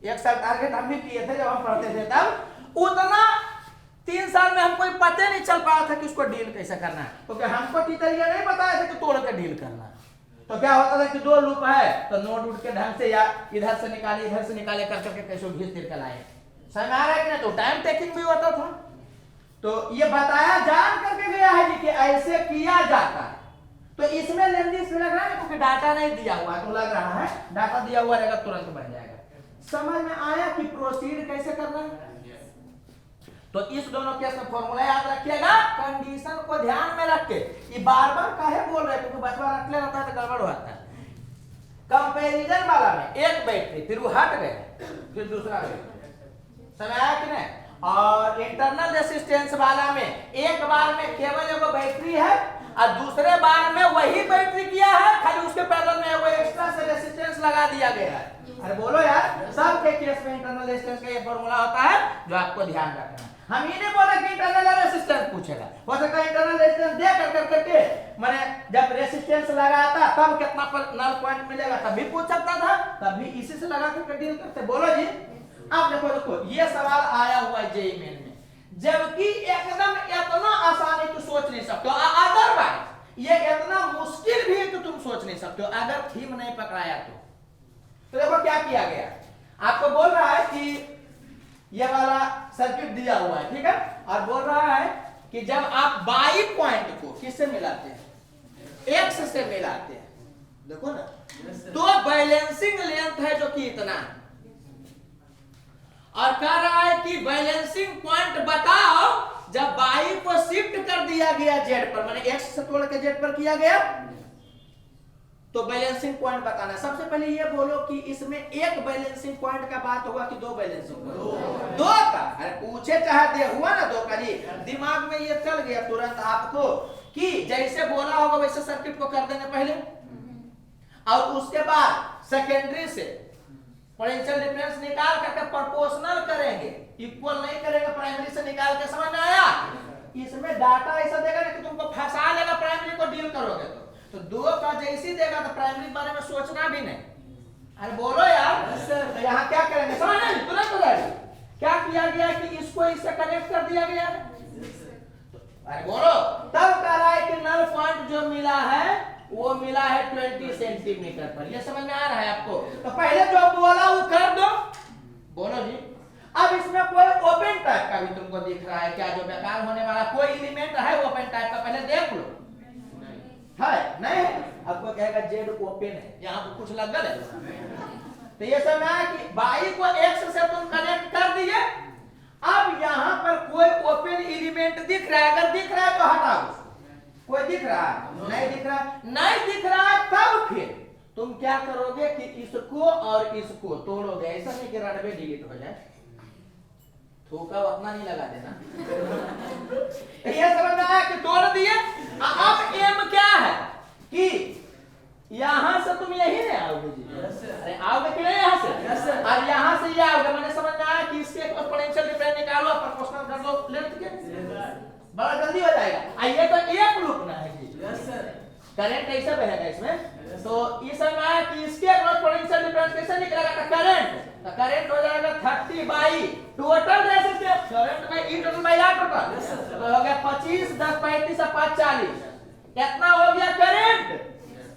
1 साल टारगेट हम भी किए थे जब हम पढ़ते थे, तब उतना 3 साल में हमको पता नहीं चल पाया था कि उसको डील कैसे करना है, क्योंकि हमको टीचर ये नहीं बताया था कि तोड़ के डील करना है। तो क्या होता था कि 2 लूप है तो नोट उठ के ढंग से या इधर से निकाले कर करके कैसे घिस तिर के लाए, समझ आ रहा है कि नहीं? तो टाइम टेकिंग भी होता था। तो ये बताया जान करके गया है कि ऐसे किया जाता है। तो इसमें लेंदी इसमें लग रहा है क्योंकि डाटा नहीं दिया हुआ है, तो लग रहा है डाटा दिया हुआ रहेगा तुरंत बन जाएगा। समझ में आया कि प्रोसीड कैसे करना है? तो इस दोनों केस में फॉर्मूला याद रखिएगा, कंडीशन को ध्यान में रख के। ये बार बार काहे बोल रहे हैं, क्योंकि बचवा रख ले रहता है तो गड़बड़ होता है। कंपैरिजन वाला में एक बैटरी, फिर वो हट गए, फिर दूसरा बैटरी, समझ आया कि नहीं? और इंटरनल रेसिस्टेंस वाला में एक बार में केवल एगो बैटरी है और दूसरे बार में वही बैटरी किया है, खाली उसके पैरेलल में वो एक्स्ट्रा से रेसिस्टेंस लगा दिया गया है। अरे बोलो यार, सब के केस में इंटरनल रेसिस्टेंस का ये फॉर्मूला होता है जो आपको ध्यान रखना है। हम ये नहीं बोले कि इंटरनल रेसिस्टेंस पूछेगा, हो सकता है इंटरनल रेसिस्टेंस दे करके मैंने जब रेसिस्टेंस लगाता तब कितना नल पॉइंट मिलेगा तब भी पूछ सकता था, तब भी इसी से लगा करके डील करते। बोलो जी, अब देखो ये सवाल आया हुआ है जेईई मेन में, जबकि एकदम इतना आसानी तो सोच नहीं सकते हो, अदरवाइज ये इतना मुश्किल भी है कि तुम सोच नहीं सकते हो अगर थीम नहीं पकड़ाया तो देखो क्या किया गया, आपको बोल रहा है कि ये वाला सर्किट दिया हुआ है, ठीक है, और बोल रहा है कि जब आप बाई पॉइंट को किससे मिलाते हैं, एक्स से मिलाते हैं, देखो ना, तो बैलेंसिंग लेंथ है जो कि इतना है, और कह रहा है कि बैलेंसिंग पॉइंट बताओ जब बाई को शिफ्ट कर दिया गया जेड पर, माने एक्स से तोड़ के जेड पर किया गया, तो बैलेंसिंग पॉइंट बताना। सबसे पहले ये बोलो कि इसमें एक बैलेंसिंग पॉइंट का बात होगा कि 2 बैलेंसिंग पॉइंट? 2 का। अरे पूछे चाहे दे, हुआ ना 2 का जी, दिमाग में ये चल गया तुरंत आपको कि जैसे बोला होगा वैसे सर्किट को कर देना पहले, और उसके बाद सेकेंडरी से पोटेंशियल डिफरेंस निकाल करके प्रोपोर्शनल करेंगे, इक्वल नहीं करेंगे प्राइमरी से निकाल के, समझ में आया? इसमें डाटा ऐसा देगा ना कि तुमको फंसा लेगा प्राइमरी को डील करोगे तो 2 का जैसी देगा तो प्राइमरी के बारे में सोचना भी नहीं। अरे बोलो यार, तो यहाँ क्या करेंगे, समझ नहीं तुरंत हो जाएगा। क्या किया गया कि इसको इससे कनेक्ट कर दिया गया है, अरे बोलो, तब कह रहा है कि नल पॉइंट जो मिला है वो मिला है 20 सेंटीमीटर पर। ये समझ में आ रहा है आपको? तो पहले जो बोला वो कर दो, बोलो जी। अब इसमें कोई ओपन टाइप का भी तुमको दिख रहा है क्या, जो बेकार होने वाला कोई एलिमेंट है ओपन टाइप का, पहले देख लो, है नहीं है? आपको कहेगा जेड ओपन है, यहाँ पर कुछ लग गया है। तो ये समझ आया कि बाई को एक्स से तुम कनेक्ट कर दिए, अब यहाँ पर कोई ओपन एलिमेंट दिख रहा है, अगर दिख रहा है तो हटाओ, कोई दिख रहा है? नहीं दिख रहा, नहीं दिख रहा है, तब फिर तुम क्या करोगे कि इसको और इसको तोड़ोगे, ऐसा नहीं कि रनवे डिलीट हो जाए, थूका उतना नहीं लगा देना। ये समझ में आया कि तोड़ दिए। अब एम क्या है कि यहां से तुम यही नहीं आओगे जी, अरे आओगे कि नहीं यहाँ से, और यहाँ से ये आओगे, मैंने समझ में आया कि इसके पोटेंशियल डिफरेंस निकालो, प्रोपोर्शनल कर दो लेंथ के, बड़ा जल्दी हो जाएगा। ये तो एक लूप ना है जी, करंट ऐसा बहेगा इसमें, तो इस समय आया कि इसके अक्रॉस पोटेंशियल डिफरेंस कैसे निकलेगा, तो करंट हो जाएगा 30 बाई टोटल रेजिस्टेंस, करंट में ई टोटल बाई आर टोटल, तो हो गया 25, 10, 35 और 5, 40, कितना हो गया करंट।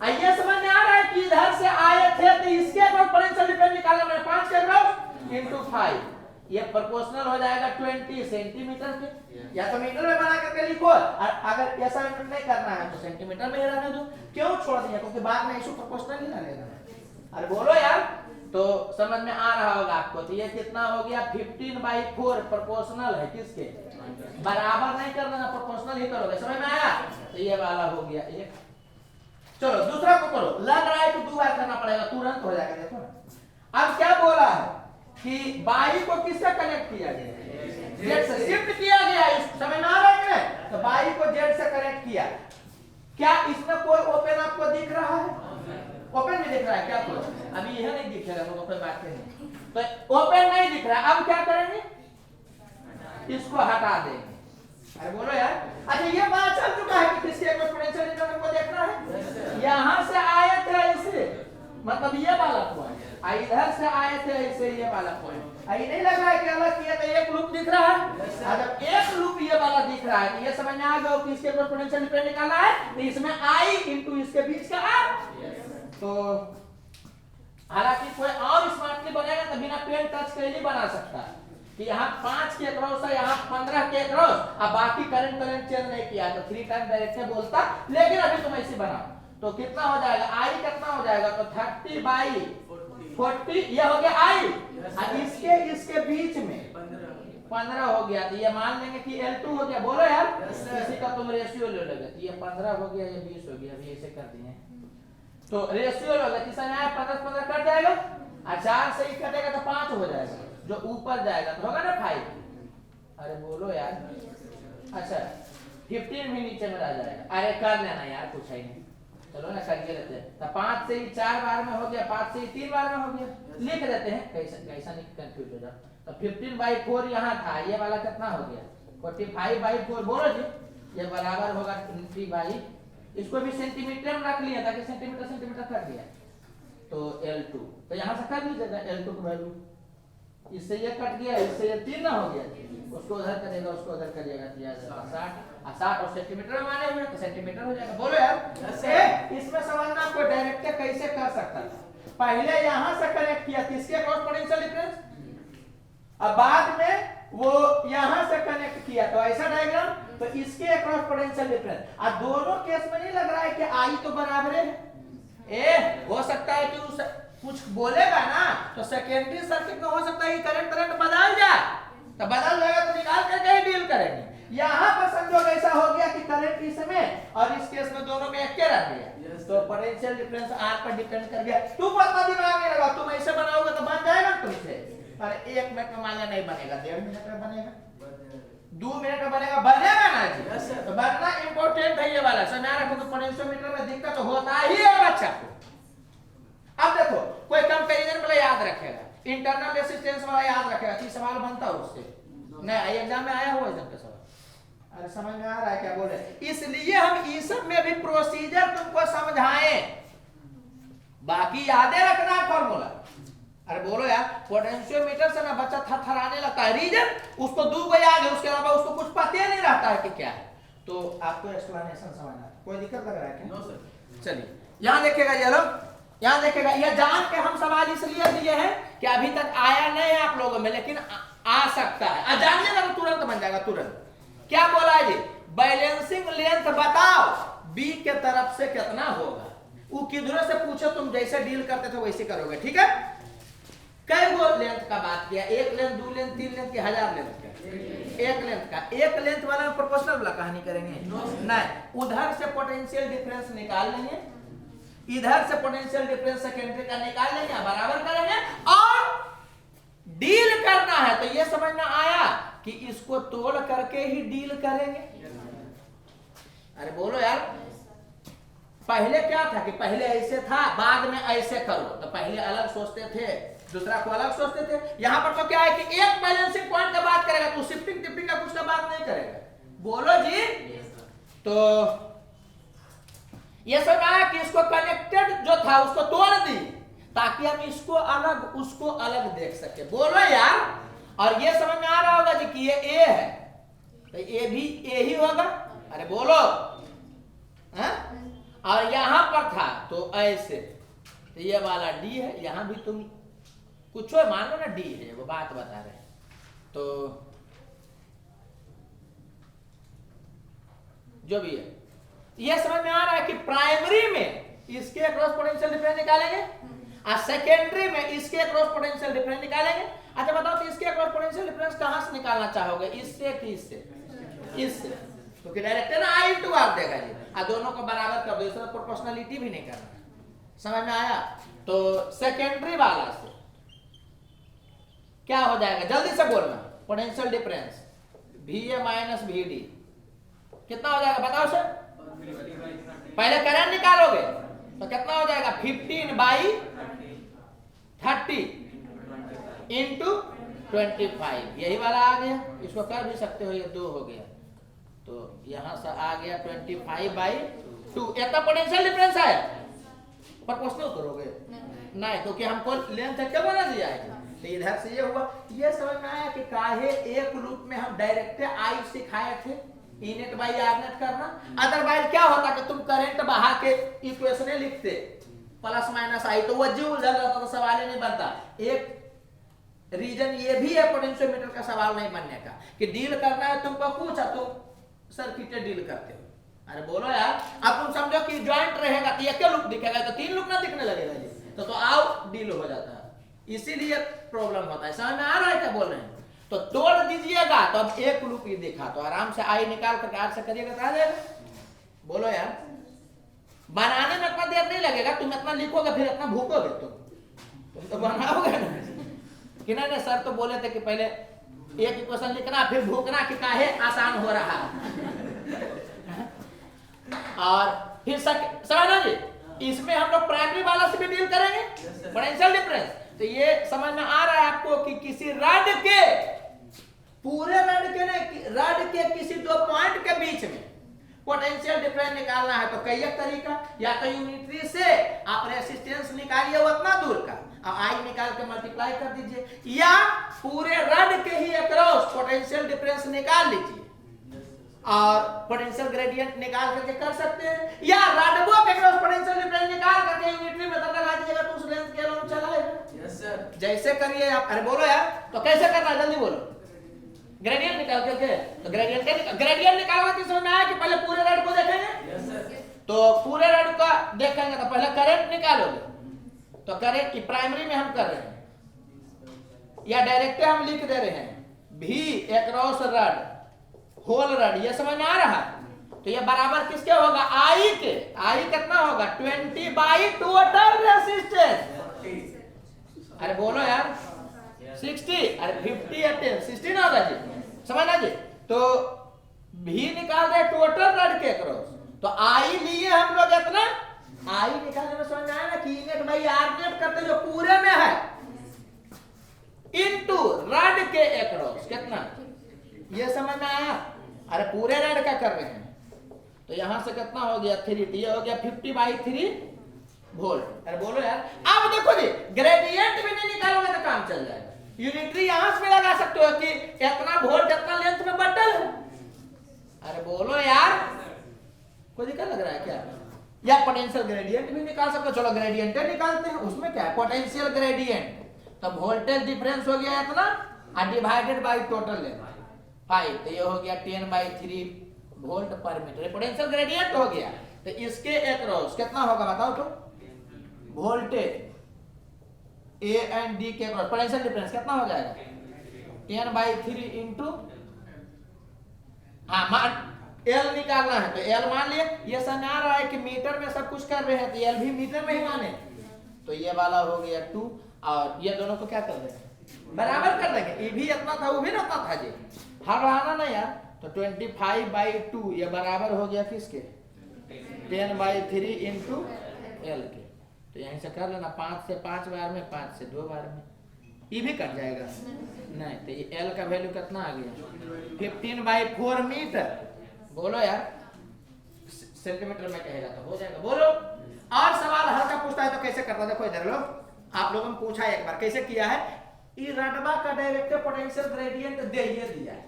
ये समझ में आ रहा है कि इधर से आए थे तो इसके अक्रॉस पोटेंशियल डिफरेंस निकालना, मैंने 5 के अक्रॉस इंटू 5, ये प्रोपोर्शनल हो जाएगा 20 सेंटीमीटर के, या तो मीटर में बना करके लिखो, और अगर ऐसा नहीं करना है तो सेंटीमीटर में ही रहने दो। क्यों छोड़ दिया, क्योंकि बाद में इशू प्रोपोर्शनल ही ना लेना। अरे बोलो यार, तो समझ में आ रहा होगा आपको। तो ये कितना हो गया 15/4 प्रोपोर्शनल है किसके, बराबर नहीं करना, प्रोपोर्शनल ही करोगे, समझ में आया? तो ये वाला हो गया एक। चलो दूसरा को करो, लग रहा है कि 2 बार करना पड़ेगा, तुरंत हो जाएगा। देखो अब क्या बोला है कि बाई को किससे कनेक्ट किया गया, जेड से शिफ्ट किया गया, इस समझ में आ रहा है कि तो बाई को जेड से कनेक्ट किया। क्या इसमें कोई ओपन आपको दिख रहा है, ओपन भी दिख रहा है क्या आपको? अभी यह नहीं दिखेगा तो कोई बात नहीं, तो ओपन नहीं दिख रहा है। अब क्या करेंगे, इसको हटा देंगे। अरे बोलो यार, अच्छा ये बात चल चुका है कि किसके पोटेंशियल डिफरेंस को देखना है, यहां से आए थे इसे, मतलब ये वाला पॉइंट इधर से आए थे ऐसे ये वाला पॉइंट, आई नहीं लग रहा है कि अलग किया तो एक लूप दिख रहा है। जब एक लूप ये वाला दिख रहा है तो ये समझ में आ गया कि इसके ऊपर पोटेंशियल डिफरेंस निकालना है, तो इसमें आई इंटू इसके बीच का आर। तो हालांकि कोई और स्मार्टली बनेगा तो बिना पेन टच के नहीं बना सकता कि यहाँ 5 के क्रॉस है, यहाँ 15 के क्रॉस, अब बाकी करंट चेंज नहीं किया तो 3 टाइम डायरेक्ट में बोलता, लेकिन अभी तुम ऐसे बनाओ तो कितना हो जाएगा, आई कितना हो जाएगा, तो 30 बाई 40 ये हो गया आई, इसके बीच में 15 हो गया, तो ये मान लेंगे कि L2 हो गया। बोलो यार, इसी का तुम रेशियो ले लोगे, तो ये 15 हो गया, ये 20 हो गया, अभी ऐसे कर दिए तो रेशियो लोगे, तीसरा में 15 कट जाएगा, और 4 से ही कटेगा तो 5 हो जाएगा, जो ऊपर जाएगा तो होगा ना 5। अरे बोलो यार, अच्छा 15 भी नीचे में रह जाएगा। अरे कर लेना यार, कुछ है नहीं, चलो ना करके लेते हैं। तो 5 से ही 4 बार में हो गया, 5 से ही 3 बार में हो गया, लिख देते हैं, कैसा नहीं कंफ्यूज हो जाए। तो 15/4 यहाँ था, ये वाला कितना हो गया 45/4, बोलो जी, ये बराबर होगा 20 इसको भी सेंटीमीटर में रख लिया ताकि सेंटीमीटर कर दिया, तो L2, तो यहाँ से कर लीजिएगा L2 की वैल्यू, इससे ये कट गया, इससे ये 3 ना हो गया, उसको उधर करेगा, उसको उधर करिएगा, 60 और सेंटीमीटर में माने हुए तो सेंटीमीटर हो जाएगा। बोलो यार, इसमें समझना आपको डायरेक्ट कैसे कर सकता था। पहले यहां से कनेक्ट किया, किसके क्रॉस पोटेंशियल डिफरेंस, अब बाद में वो यहां से कनेक्ट किया, तो ऐसा डायग्राम, तो इसके अक्रॉस पोटेंशियल डिफरेंस। अब दोनों केस में नहीं लग रहा है कि आई तो बराबर है, हो सकता है कि उस कुछ बोलेगा ना तो सेकेंडरी सर्किट में हो सकता है कि करंट बदल जाए, तो बदल जाएगा तो निकाल करके ही डील करेंगे। यहाँ पर संजोग ऐसा हो गया कि करंट इसमें और इस केस में दोनों में एक के रख दिया, तो पोटेंशियल डिफरेंस आर पर डिपेंड कर गया। तू पता दिमाग में लगा, तुम ऐसे बनाओगे तो बन जाएगा तुमसे, पर 1 मिनट में मान नहीं बनेगा, 1.5 मिनट में बनेगा, 2 मिनट में बनेगा, बनेगा ना जी। तो बनना इंपॉर्टेंट है ये वाला, समझ रखो कि पोटेंशियोमीटर में दिक्कत होता ही है बच्चा को। अब देखो कोई कंपैरिजन वाला याद रखेगा, इंटरनल रेजिस्टेंस वाला याद रखेगा, कि सवाल बनता है उससे नहीं, एग्जाम में आया हुआ एग्जाम का सवाल। अरे समझ में आ रहा है क्या बोले, इसलिए हम इस सब में भी प्रोसीजर तुमको समझाएं, बाकी यादें रखना है फॉर्मूला। अरे बोलो यार, पोटेंशियोमीटर से ना बच्चा थरथराने लगता है, रीजन उसको 2 याद है, उसके अलावा उसको कुछ पता नहीं रहता है कि क्या है, तो आपको एक्सप्लेनेशन समझना है। कोई दिक्कत लग रहा है क्या? No sir. चलिए यहाँ देखिएगा, ये लोग यहाँ देखिएगा, यह जान के हम सवाल इसलिए दिए हैं कि अभी तक आया नहीं है आप लोगों में, लेकिन आ सकता है, जान लेगा तो तुरंत बन जाएगा, तुरंत। क्या बोला है जी, बैलेंसिंग लेंथ बताओ बी के तरफ से कितना होगा, वो किधर से पूछो, तुम जैसे डील करते थे वैसे करोगे, ठीक है। कई गो लेंथ का बात किया, 1 लेंथ, 2 लेंथ, 3 लेंथ की 1000 लेंथ का, 1 लेंथ का, 1 लेंथ वाला में प्रोपोर्शनल वाला कहानी करेंगे नहीं, उधर से पोटेंशियल डिफरेंस निकाल लेंगे, इधर से पोटेंशियल डिफरेंस सेकेंडरी का निकाल लेंगे, बराबर करेंगे और डील करना है। तो ये समझ में आया कि इसको तोड़ करके ही डील करेंगे। अरे बोलो यार, पहले क्या था कि पहले ऐसे था, बाद में ऐसे करो, तो पहले अलग सोचते थे, दूसरा को अलग सोचते थे। यहां पर तो क्या है कि एक बैलेंसिंग पॉइंट का बात करेगा, तो शिफ्टिंग टिपिंग का कुछ का बात नहीं करेगा। बोलो जी, तो ये समझ आया कि इसको कनेक्टेड जो था उसको तोड़ दी ताकि हम इसको अलग उसको अलग देख सके। बोलो यार, और ये समझ में आ रहा होगा जी कि ये ए है, तो ए भी ए ही होगा। अरे बोलो, और यहां पर था तो ऐसे, तो ये वाला डी है, यहां भी तुम कुछ मान लो ना डी है, वो बात बता रहे हैं। तो जो भी है, ये समझ में आ रहा है कि प्राइमरी में इसके अक्रॉस पोटेंशियल डिफरेंस निकालेंगे और सेकेंडरी में इसके अक्रॉस पोटेंशियल डिफरेंस निकालेंगे। अच्छा बताओ, तो इसके अक्रॉस पोटेंशियल डिफरेंस कहां से निकालना चाहोगे, इससे कि इससे? इससे, क्योंकि डायरेक्ट ना आई टू आर देगा जी, और दोनों को बराबर कर दो, इसमें प्रोपोर्शनलिटी भी नहीं करना। समझ में आया? तो सेकेंडरी वाला से क्या हो जाएगा, जल्दी से बोलना, potential difference VA minus VD कितना हो जाएगा बताओ सर। पहले करंट निकालोगे तो कितना हो जाएगा, 15/30 इंटू 25, यही वाला आ गया। इसको कर भी सकते हो, ये 2 हो गया, तो यहां से आ गया 25/2, इतना पोटेंशियल डिफरेंस है। प्रोपोर्शनल करोगे नहीं, क्योंकि हमको लेंथ क्या बना दिया है। तो इधर से ये हुआ, ये समझ में आया कि काहे एक लूप में हम डायरेक्ट आई सिखाए थे इनेट बाई आरनेट करना। अदरवाइज क्या होता कि तुम करंट बहा के इक्वेशन लिखते प्लस माइनस आई, तो वो जी उलझल रहता, तो सवाल ही नहीं बनता। एक रीजन ये भी है पोटेंशियोमीटर का सवाल नहीं बनने का कि डील करना है तुमको पूछा, तुम सर्किट डील करते हो। अरे बोलो यार, अब तुम समझो कि ज्वाइंट रहेगा तो ये क्या लूप दिखेगा, तो 3 लूप ना दिखने लगेगा जी, तो आओ डील हो जाता है, इसीलिए प्रॉब्लम होता है। समझ में आ रहा है क्या बोल रहे हैं? तो तोड़ दीजिएगा तो अब एक लूप ही दिखा, तो आराम से आई निकाल करके आठ से करिएगा तो आ जाएगा। बोलो यार, बनाने में इतना देर नहीं लगेगा, तुम इतना लिखोगे फिर इतना भूकोगे, तुम तो बनाओगे ना कि नहीं। सर तो बोले थे कि पहले एक इक्वेशन लिखना फिर भूकना कि काहे आसान हो रहा है। और फिर समझना जी, इसमें हम लोग प्राइमरी वाला से भी डील करेंगे, पोटेंशियल डिफरेंस। तो ये समझ में आ रहा है आपको कि किसी रड के, पूरे रड के नहीं, रड के किसी दो पॉइंट के बीच में पोटेंशियल डिफरेंस निकालना है तो कई तरीका, या तो यूनिटरी से आप रेसिस्टेंस निकालिए उतना दूर का, अब आई निकाल के मल्टीप्लाई कर दीजिए, या पूरे रड के ही अक्रॉस पोटेंशियल डिफरेंस निकाल लीजिए और पोटेंशियल ग्रेडियंट निकाल करके कर सकते हैं, या रडबो के अक्रॉस पोटेंशियल डिफरेंस निकाल करके यूनिटरी मेथड लगा दीजिएगा तो उस लेंथ के अलोन चलाएगा। यस सर, जैसे करिए आप। अरे बोलो यार, तो कैसे करना है जल्दी बोलो। ग्रेडियंट निकाल के, तो ग्रेडियंट निकालना किस समझ में आया कि पहले पूरे रड को देखेंगे। यस सर, तो पूरे रड का देखेंगे तो पहले करंट निकालोगे, तो करंट की प्राइमरी में हम कर रहे हैं या डायरेक्ट हम लिख दे रहे हैं भी अक्रॉस रड होल रड, ये समझ में आ रहा है। तो ये बराबर किसके होगा, आई के। आई कितना होगा, 20 बाई टोटल रेसिस्टेंस। अरे बोलो यार, 60, अरे 50 या 10, 60 ना होगा जी, समझना जी। तो भी निकाल रहे टोटल रड के अक्रॉस, तो आई लिए हम लोग इतना, आई निकालने में समझ में आया ना कि इनेट बाई आरनेट करते जो पूरे में है इनटू रड के अक्रॉस कितना, ये समझ में आया। अरे पूरे रड का कर रहे हैं तो यहां से कितना हो गया 3, ये हो गया 50/3 वोल्ट। अरे बोलो यार, अब देखो जी ग्रेडियंट भी नहीं निकालोगे तो काम चल जाएगा। यूनिटरी यहां से भी लगा सकते हो कि इतना वोल्ट इतना लेंथ में बटल है। अरे बोलो यार, कोई दिक्कत लग रहा है क्या? या पोटेंशियल ग्रेडियंट भी निकाल सकते हो, चलो ग्रेडियंट निकालते हैं, उसमें क्या है, पोटेंशियल ग्रेडियंट तो वोल्टेज डिफरेंस हो गया इतना और डिवाइडेड बाय टोटल लेंथ 5, तो ये हो गया 10/3 वोल्ट पर मीटर, पोटेंशियल ग्रेडियंट हो गया। तो इसके अक्रॉस कितना होगा बताओ तो, वोल्टेज ए एंड डी के अक्रॉस पोटेंशियल डिफरेंस कितना हो जाएगा 10/3 इंटू, हाँ मान एल निकालना है तो एल मान लिए। ये समझ आ रहा है कि मीटर में सब कुछ कर रहे हैं तो एल भी मीटर में ही माने, तो ये वाला हो गया 2 और ये दोनों को क्या कर देंगे, बराबर कर देंगे। ये भी इतना था वो भी इतना था जी, हर रहा ना यार। तो 25/2 ये बराबर हो गया किसके, 10/3 इंटू एल के। तो यहीं से कर लेना, 5 से 5 बार में, 5 से 2 बार में, ये भी कट जाएगा नहीं। तो ये एल का वैल्यू कितना आ गया 15/4 मीटर। बोलो यार, सेंटीमीटर में कहेगा तो हो जाएगा। बोलो, और सवाल हल्का पूछता है तो कैसे करता, देखो इधर लो, आप लोगों ने पूछा एक बार कैसे किया है, ये रडबा का डायरेक्ट पोटेंशियल ग्रेडियंट दे दिया है,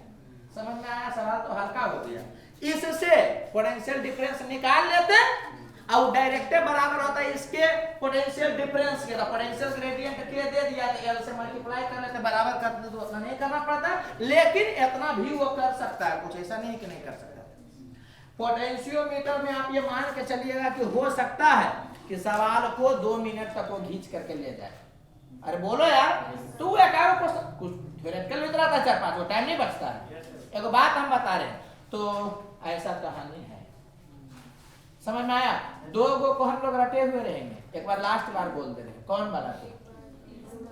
समझ में आया, सवाल तो हल्का हो गया। इससे पोटेंशियल डिफरेंस निकाल लेते और डायरेक्ट बराबर होता है इसके पोटेंशियल डिफरेंस के, पोटेंशियल ग्रेडियंट के दे दिया तो एल से मल्टीप्लाई कर लेते, बराबर कर देते, तो उतना नहीं करना पड़ता, लेकिन इतना भी वो कर सकता है, कुछ ऐसा नहीं कि नहीं कर सकता। पोटेंशियोमीटर में आप ये मान के चलिएगा कि हो सकता है कि सवाल को 2 मिनट तक वो खींच करके ले जाए। अरे बोलो यार, तू कुछ थ्योरेटिकल भी रहता है 4-5, वो टाइम नहीं बचता है। एक बात हम बता रहे हैं, तो ऐसा कहानी है, समझ में आया। 2 को हम लोग रटे हुए रहेंगे, एक बार लास्ट बार बोल दे रहे, कौन वाला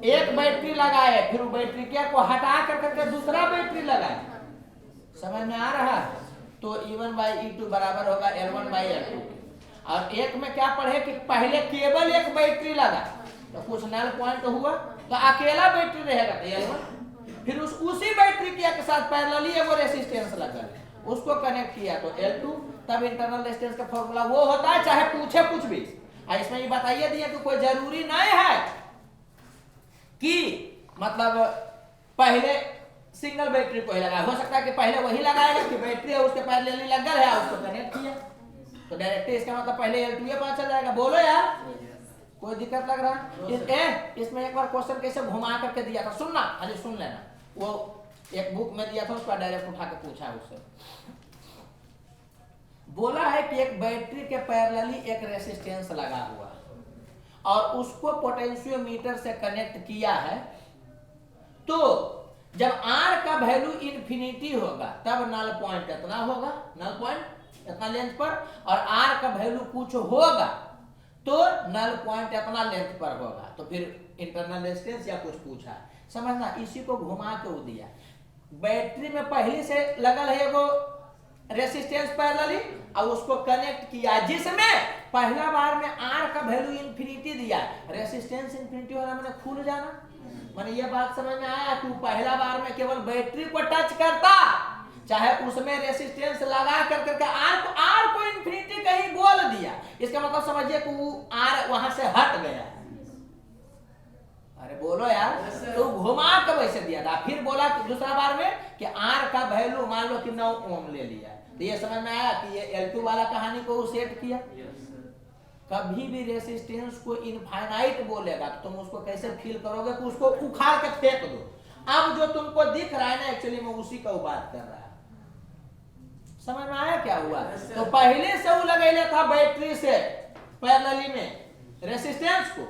एक बैटरी लगाए, फिर बैटरी क्या को हटा करके दूसरा बैटरी लगाए, समझ में आ रहा है। तो E1/E2 बराबर होगा L1/L2। और एक में क्या पढ़े कि पहले केवल एक बैटरी लगा तो कुछ नल पॉइंट हुआ तो अकेला बैटरी रहेगा तो L1, फिर उसी बैटरी के साथ पैरेलली एगो रेसिस्टेंस लगा, उसको कनेक्ट किया तो L2, तब इंटरनल रेजिस्टेंस का फॉर्मूला वो होता है, चाहे पूछे कुछ भी। इसमें ये बताइए दिया कि कोई जरूरी नहीं है कि मतलब पहले सिंगल बैटरी को ही लगाया, हो सकता है कि पहले वही लगाएगा कि बैटरी है उसके पैरेलली लग गया है उसको कनेक्ट किया, तो डायरेक्ट इसका मतलब पहले L2 पता चल जाएगा। बोलो यार, कोई दिक्कत लग रहा है? इसमें एक बार क्वेश्चन कैसे घुमा करके दिया था, सुनना, अरे सुन लेना, वो एक बुक में दिया था, उसका डायरेक्ट उठा के पूछा उससे। बोला है कि एक बैटरी के पैरेलली एक रेसिस्टेंस लगा हुआ और उसको पोटेंशियोमीटर से कनेक्ट किया है, तो जब R का वैल्यू इन्फिनिटी होगा तब नल पॉइंट इतना होगा, नल पॉइंट इतना लेंथ पर, और R का वैल्यू कुछ होगा तो नल पॉइंट इतना लेंथ पर होगा, तो फिर इंटरनल रेजिस्टेंस या कुछ पूछा, समझना, इसी को घुमा के दिया। बैटरी में पहले से लगल है एगो रेसिस्टेंस पैरेलली और उसको कनेक्ट किया, जिसमें पहला बार में R का वैल्यू इन्फिनिटी दिया, रेसिस्टेंस इन्फिनिटी होना मैंने खुल जाना, मैंने ये बात समझ में आया कि पहला बार में केवल बैटरी को टच करता, चाहे उसमें रेसिस्टेंस लगा कर करके R को इन्फिनिटी कहीं बोल दिया, इसका मतलब समझिए कि वो R वहां से हट गया। अरे बोलो यार, तो घुमा के वैसे दिया था, फिर बोला कि दूसरा बार में कि R का वैल्यू मान लो कि 9 ओम ले लिया, तो ये समझ में आया कि ये L2 वाला कहानी को सेट किया। कभी भी रेसिस्टेंस को इनफाइनाइट बोलेगा तो तुम उसको कैसे फील करोगे कि उसको उखाड़ के फेंक दो। अब जो तुमको दिख रहा है ना, एक्चुअली में उसी का बात कर रहा है। समझ में आया क्या हुआ? तो पहले से वो लगेले था बैटरी से पैरेलली में रेसिस्टेंस को,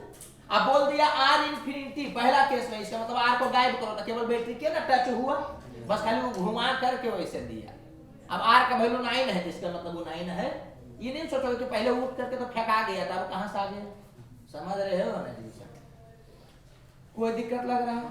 अब बोल दिया R इन्फिनिटी पहला केस में, इसका मतलब R को गायब करो तो केवल बैटरी के ना टच हुआ, बस खाली वो घुमा करके वैसे दिया। अब R का वैल्यू 9 है, जिसका मतलब वो 9 है, ये नहीं सोचोगे कि पहले उठ करके तो फेंका गया था, वो कहां से आ गया, समझ रहे हो ना जी? कोई दिक्कत लग रहा है?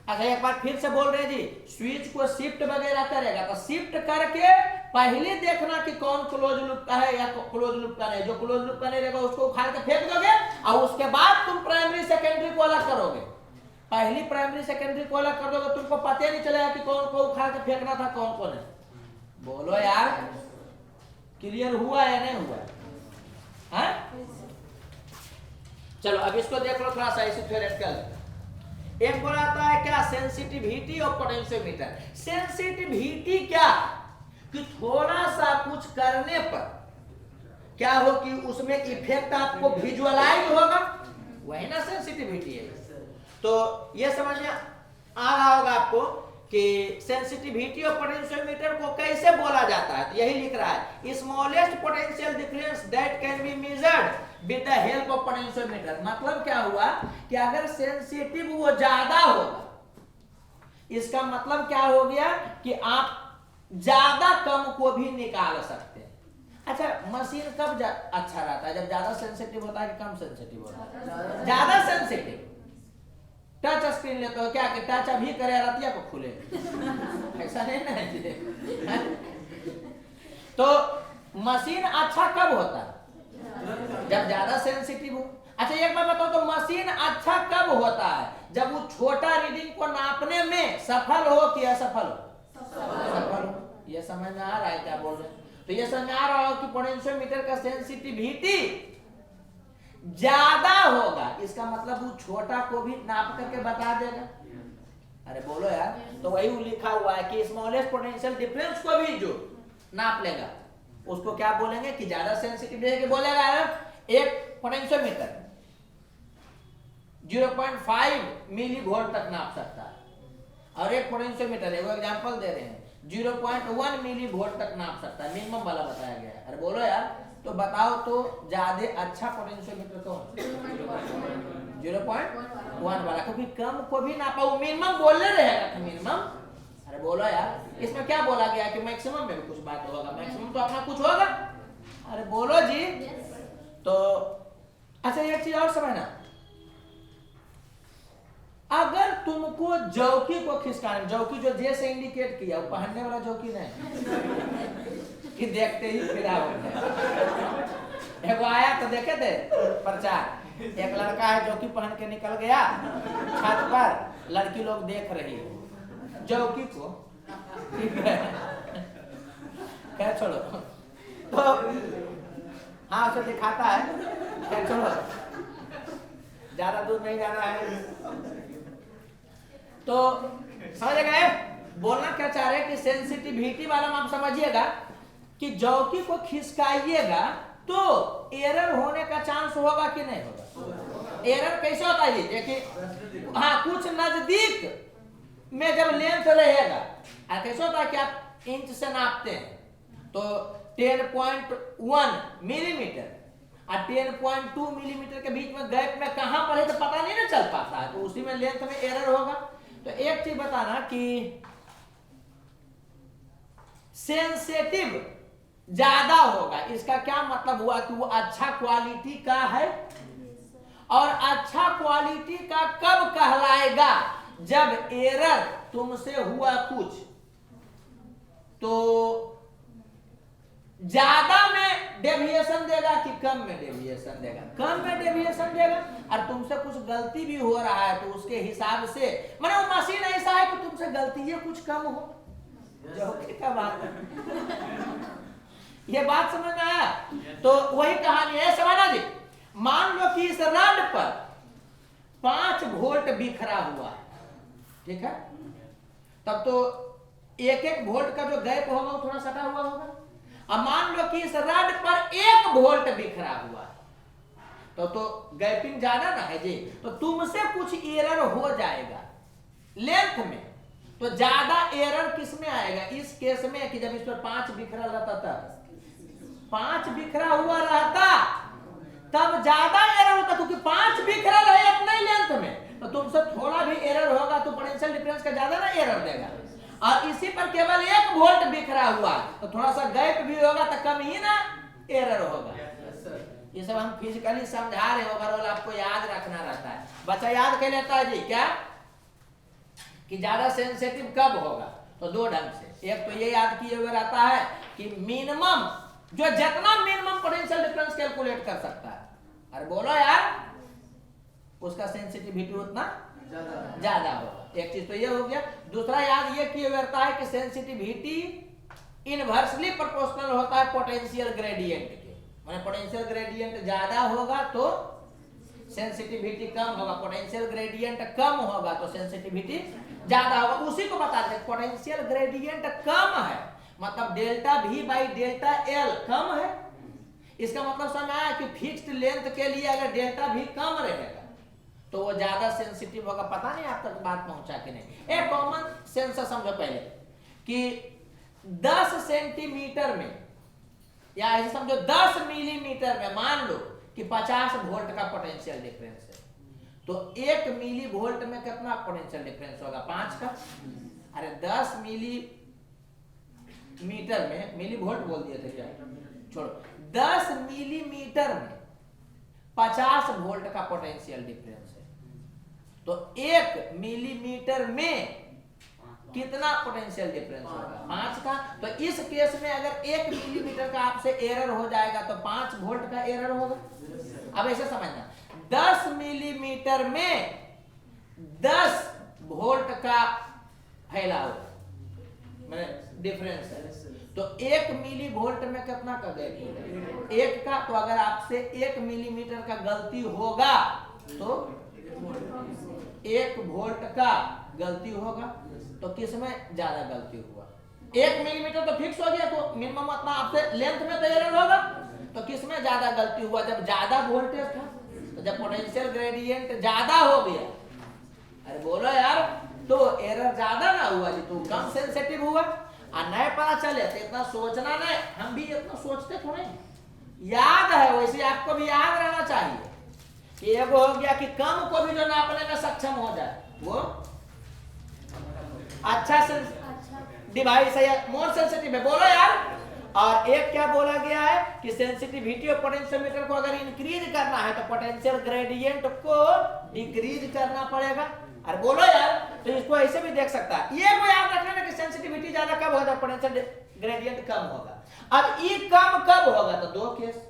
अच्छा एक बार फिर से बोल रहे जी, स्विच को शिफ्ट वगैरह करेगा तो शिफ्ट करके पहले देखना कि कौन क्लोज लूप का है या क्लोज लूप का नहीं, जो क्लोज लूप का नहीं रहेगा उसको उखाड़ के फेंक दोगे और उसके बाद तुम प्राइमरी सेकेंडरी को अलग करोगे। पहली प्राइमरी सेकेंडरी को अलग कर दोगे, तुमको पता नहीं चलेगा कि कौन को उखाड़ के फेंकना था, कौन को नहीं। बोलो यार, क्लियर हुआ या नहीं हुआ? है? चलो अब इसको देख लो थोड़ा सा इसी थ्योरेटिकल। एक बोला आता है क्या, सेंसिटिविटी और पोटेंशियोमीटर। सेंसिटिविटी क्या कि थोड़ा सा कुछ करने पर क्या हो कि उसमें इफेक्ट आपको विजुअलाइज होगा, वही ना सेंसिटिविटी है। तो ये समझ में आ रहा होगा आपको कि सेंसिटिविटी और पोटेंशियोमीटर को कैसे बोला जाता है। तो यही लिख रहा है, smallest potential difference that can be measured with the help of potentiometer. मतलब क्या हुआ कि अगर सेंसिटिव वो ज्यादा होगा, इसका मतलब क्या हो गया कि आप ज्यादा कम को भी निकाल सकते हैं। अच्छा मशीन कब अच्छा रहता है, जब ज्यादा सेंसिटिव होता है कि कम सेंसिटिव होता है? ज्यादा सेंसिटिव। टच स्क्रीन लेते हो क्या कि टच अभी करे रतिया को खुले, ऐसा नहीं ना। तो मशीन अच्छा कब होता है? जब ज्यादा सेंसिटिव हो। अच्छा एक बार बताओ, तो मशीन अच्छा कब होता है? जब वो छोटा रीडिंग को नापने में सफल हो कि असफल हो? सफल हो। ये समझ में आ रहा है क्या बोल रहे हैं? तो ये समझ में आ रहा हो कि पोटेंशियोमीटर का सेंसिटिविटी ज्यादा होगा, इसका मतलब वो छोटा को भी नाप करके बता देगा। अरे बोलो यार, तो वही लिखा हुआ है कि स्मॉलेस्ट पोटेंशियल डिफरेंस को भी जो नाप लेगा उसको क्या बोलेंगे कि ज्यादा सेंसिटिव है। कि बोलेगा एक पोटेंशियोमीटर 0.5 मिली वोल्ट तक नाप सकता है, और एक पोटेंशियोमीटर एगो एग्जांपल दे रहे हैं 0.1 मिली वोल्ट तक नाप सकता है, मिनिमम वाला बताया गया है। अरे बोलो यार, तो बताओ तो ज्यादा अच्छा पोटेंशियोमीटर कौन? 0.1 वाला, क्योंकि कम को भी नापा, वो मिनिमम बोलने रहेगा मिनिमम। अरे बोलो यार, इसमें क्या बोला गया कि मैक्सिमम में भी कुछ बात होगा, मैक्सिमम तो अपना कुछ होगा। अरे बोलो जी। तो अच्छा एक चीज और समझना, अगर तुमको जौकी को खिसकाने, जौकी जो जे से इंडिकेट किया, वो पहनने वाला जौकी नहीं कि देखते ही फिर एगो आया तो देखे थे प्रचार, एक लड़का है जौकी पहन के निकल गया छत पर, लड़की लोग देख रही है जौकी को, ठीक है क्या छोड़ो। तो हाँ उसे दिखाता है, क्या छोड़ो। ज्यादा दूर नहीं जाना है। तो समझ गए बोलना क्या चाह रहे हैं कि सेंसिटिविटी वाला आप समझिएगा कि जौकी को खिसकाइएगा तो एरर होने का चांस होगा कि नहीं होगा। एरर कैसे होता है देखिए, हाँ कुछ नजदीक में जब लेंथ रहेगा, कैसे होता है कि आप इंच से नापते हैं तो 10.1 मिलीमीटर और 10.2 मिलीमीटर के बीच में गैप में कहां पर है तो पता नहीं ना चल पाता है, तो उसी में लेंथ में एरर होगा। तो एक चीज बताना कि सेंसिटिव ज्यादा होगा, इसका क्या मतलब हुआ कि वो अच्छा क्वालिटी का है। और अच्छा क्वालिटी का कब कहलाएगा, जब एरर तुमसे हुआ कुछ तो ज्यादा में डेविएशन देगा कि कम में डेविएशन देगा, कम में डेविएशन देगा। और तुमसे कुछ गलती भी हो रहा है तो उसके हिसाब से माने वो मशीन ऐसा है कि तुमसे गलती ये कुछ कम हो, जो क्या बात है ये बात समझ में आया। तो वही कहानी है समझना जी। मान लो कि इस रड पर 5 वोल्ट बिखरा हुआ है, ठीक है, तब तो 1-1 वोल्ट का जो गैप होगा वो थोड़ा सटा हुआ होगा। अब मान लो कि इस रड पर 1 वोल्ट बिखरा हुआ है तो गैपिंग ज्यादा ना है जी, तो तुमसे कुछ एरर हो जाएगा लेंथ में, तो ज्यादा एरर किस में आएगा, इस केस में कि जब इस पर 5 बिखरा रहता था, 5 बिखरा हुआ रहता तब ज्यादा एरर होता, क्योंकि 5 बिखरा रहे अपने लेंथ में, तो तुमसे थोड़ा भी एरर होगा तो पोटेंशियल डिफरेंस का ज्यादा ना एरर देगा। और इसी पर केवल 1 वोल्ट बिखरा हुआ तो थोड़ा सा गैप भी होगा तो कम ही ना एरर होगा। ये सब हम फिजिकली समझा रहे हो, ओवरऑल आपको याद रखना रहता है। बच्चा याद कर लेता है जी क्या कि ज्यादा सेंसिटिव कब होगा, तो 2 ढंग से। एक तो ये याद किए हुए रहता है कि मिनिमम जो जितना मिनिमम पोटेंशियल डिफरेंस कैलकुलेट कर सकता है, अरे बोलो यार, उसका सेंसिटिविटी उतना ज्यादा होगा। एक चीज तो ये हो गया। दूसरा याद ये किए हुए रहता है कि सेंसिटिविटी इनवर्सली प्रोपोर्शनल होता है पोटेंशियल ग्रेडियंट के, माने पोटेंशियल ग्रेडियंट ज्यादा होगा तो सेंसिटिविटी कम होगा, पोटेंशियल ग्रेडियंट कम होगा तो सेंसिटिविटी ज्यादा होगा। उसी को बताते हैं पोटेंशियल ग्रेडियंट कम है मतलब delta V by delta L कम है। इसका मतलब समझ आया कि फिक्स्ड लेंथ के लिए अगर डेल्टा V कम रहेगा तो वो ज्यादा सेंसिटिव होगा। पता नहीं आप तक बात पहुंचा कि नहीं। एक कॉमन सेंस समझो पहले कि 10 सेंटीमीटर में या ऐसे समझो 10 मिलीमीटर में मान लो कि 50 वोल्ट का पोटेंशियल डिफरेंस है, तो 1 मिली वोल्ट में कितना पोटेंशियल डिफरेंस होगा, 5 का। अरे 10 मिलीमीटर में, मिली वोल्ट बोल दिए थे क्या, छोड़ो, 10 मिलीमीटर में 50 वोल्ट का पोटेंशियल डिफरेंस है, तो 1 मिलीमीटर में कितना पोटेंशियल डिफरेंस होगा, 5 का। तो इस केस में अगर 1 मिलीमीटर का आपसे एरर हो जाएगा तो 5 वोल्ट का एरर होगा। अब ऐसे समझना, 10 मिलीमीटर में 10 वोल्ट का फैलाव डिफरेंस है, तो 1 मिली वोल्ट में कितना का गैप, 1 का। तो अगर आपसे 1 मिलीमीटर का गलती होगा तो 1 वोल्ट का गलती होगा, तो किसमें ज्यादा गलती हुआ, 1 मिलीमीटर तो फिक्स हो गया, तो मिनिमम अपना आपसे लेंथ में तो एरर होगा, तो किसमें ज्यादा गलती हुआ, जब ज्यादा वोल्टेज था, तो जब पोटेंशियल ग्रेडियंट ज्यादा हो गया, अरे बोलो यार, तो एरर ज्यादा ना हुआ जी, तो कम सेंसिटिव हुआ। और नहीं पता चले तो इतना सोचना नहीं, हम भी इतना सोचते थोड़े, याद है वैसे आपको भी याद रहना चाहिए कि एगो हो गया कि कम को भी जो नापने में सक्षम हो जाए वो अच्छा डिवाइस है, मोर सेंसिटिव है, बोलो यार। और एक क्या बोला गया है कि सेंसिटिविटी ऑफ पोटेंशियोमीटर को अगर इंक्रीज करना है तो पोटेंशियल ग्रेडियंट को डिक्रीज करना पड़ेगा। अरे बोलो यार, तो इसको ऐसे भी देख सकता है, ये को याद रखना ना कि सेंसिटिविटी ज्यादा कब होगा, पोटेंशियल ग्रेडियंट कम होगा। अब ये कम कब होगा, तो 2 केस,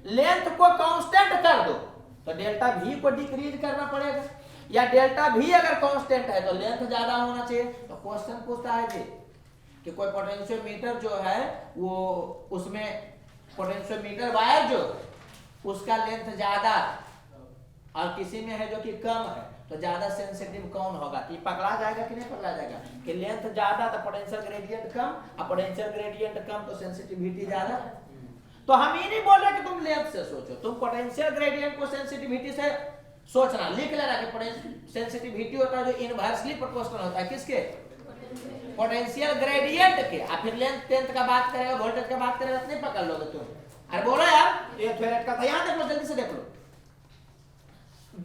लेंथ को कांस्टेंट कर दो तो डेल्टा V को डिक्रीज करना पड़ेगा, या डेल्टा V अगर कांस्टेंट है तो लेंथ ज्यादा होना चाहिए। तो क्वेश्चन पूछता है जी कि कोई पोटेंशियोमीटर जो है वो उसमें पोटेंशियोमीटर वायर जो उसका लेंथ ज्यादा और किसी में है जो कि कम है, तो ज्यादा सेंसिटिव कौन होगा? ये पकड़ा जाएगा कि नहीं पकड़ा जाएगा? कि लेंथ ज्यादा तो पोटेंशियल ग्रेडियंट कम, और पोटेंशियल ग्रेडियंट कम तो सेंसिटिविटी ज्यादा। तो हम ये नहीं बोल रहे कि तुम लेंथ से सोचो, तुम पोटेंशियल ग्रेडियंट को सेंसिटिविटी से सोचना, लिख लेना कि सेंसिटिविटी होता है जो इनवर्सली प्रोपोर्शनल होता है किसके? पोटेंशियल ग्रेडियंट के। और फिर लेंथ का बात करेगा, वोल्टेज का बात करेगा तो नहीं पकड़ लोगे तुम। अरे बोलो यार, ये थ्योरेट का था, यहां देख लो, जल्दी से देख लो।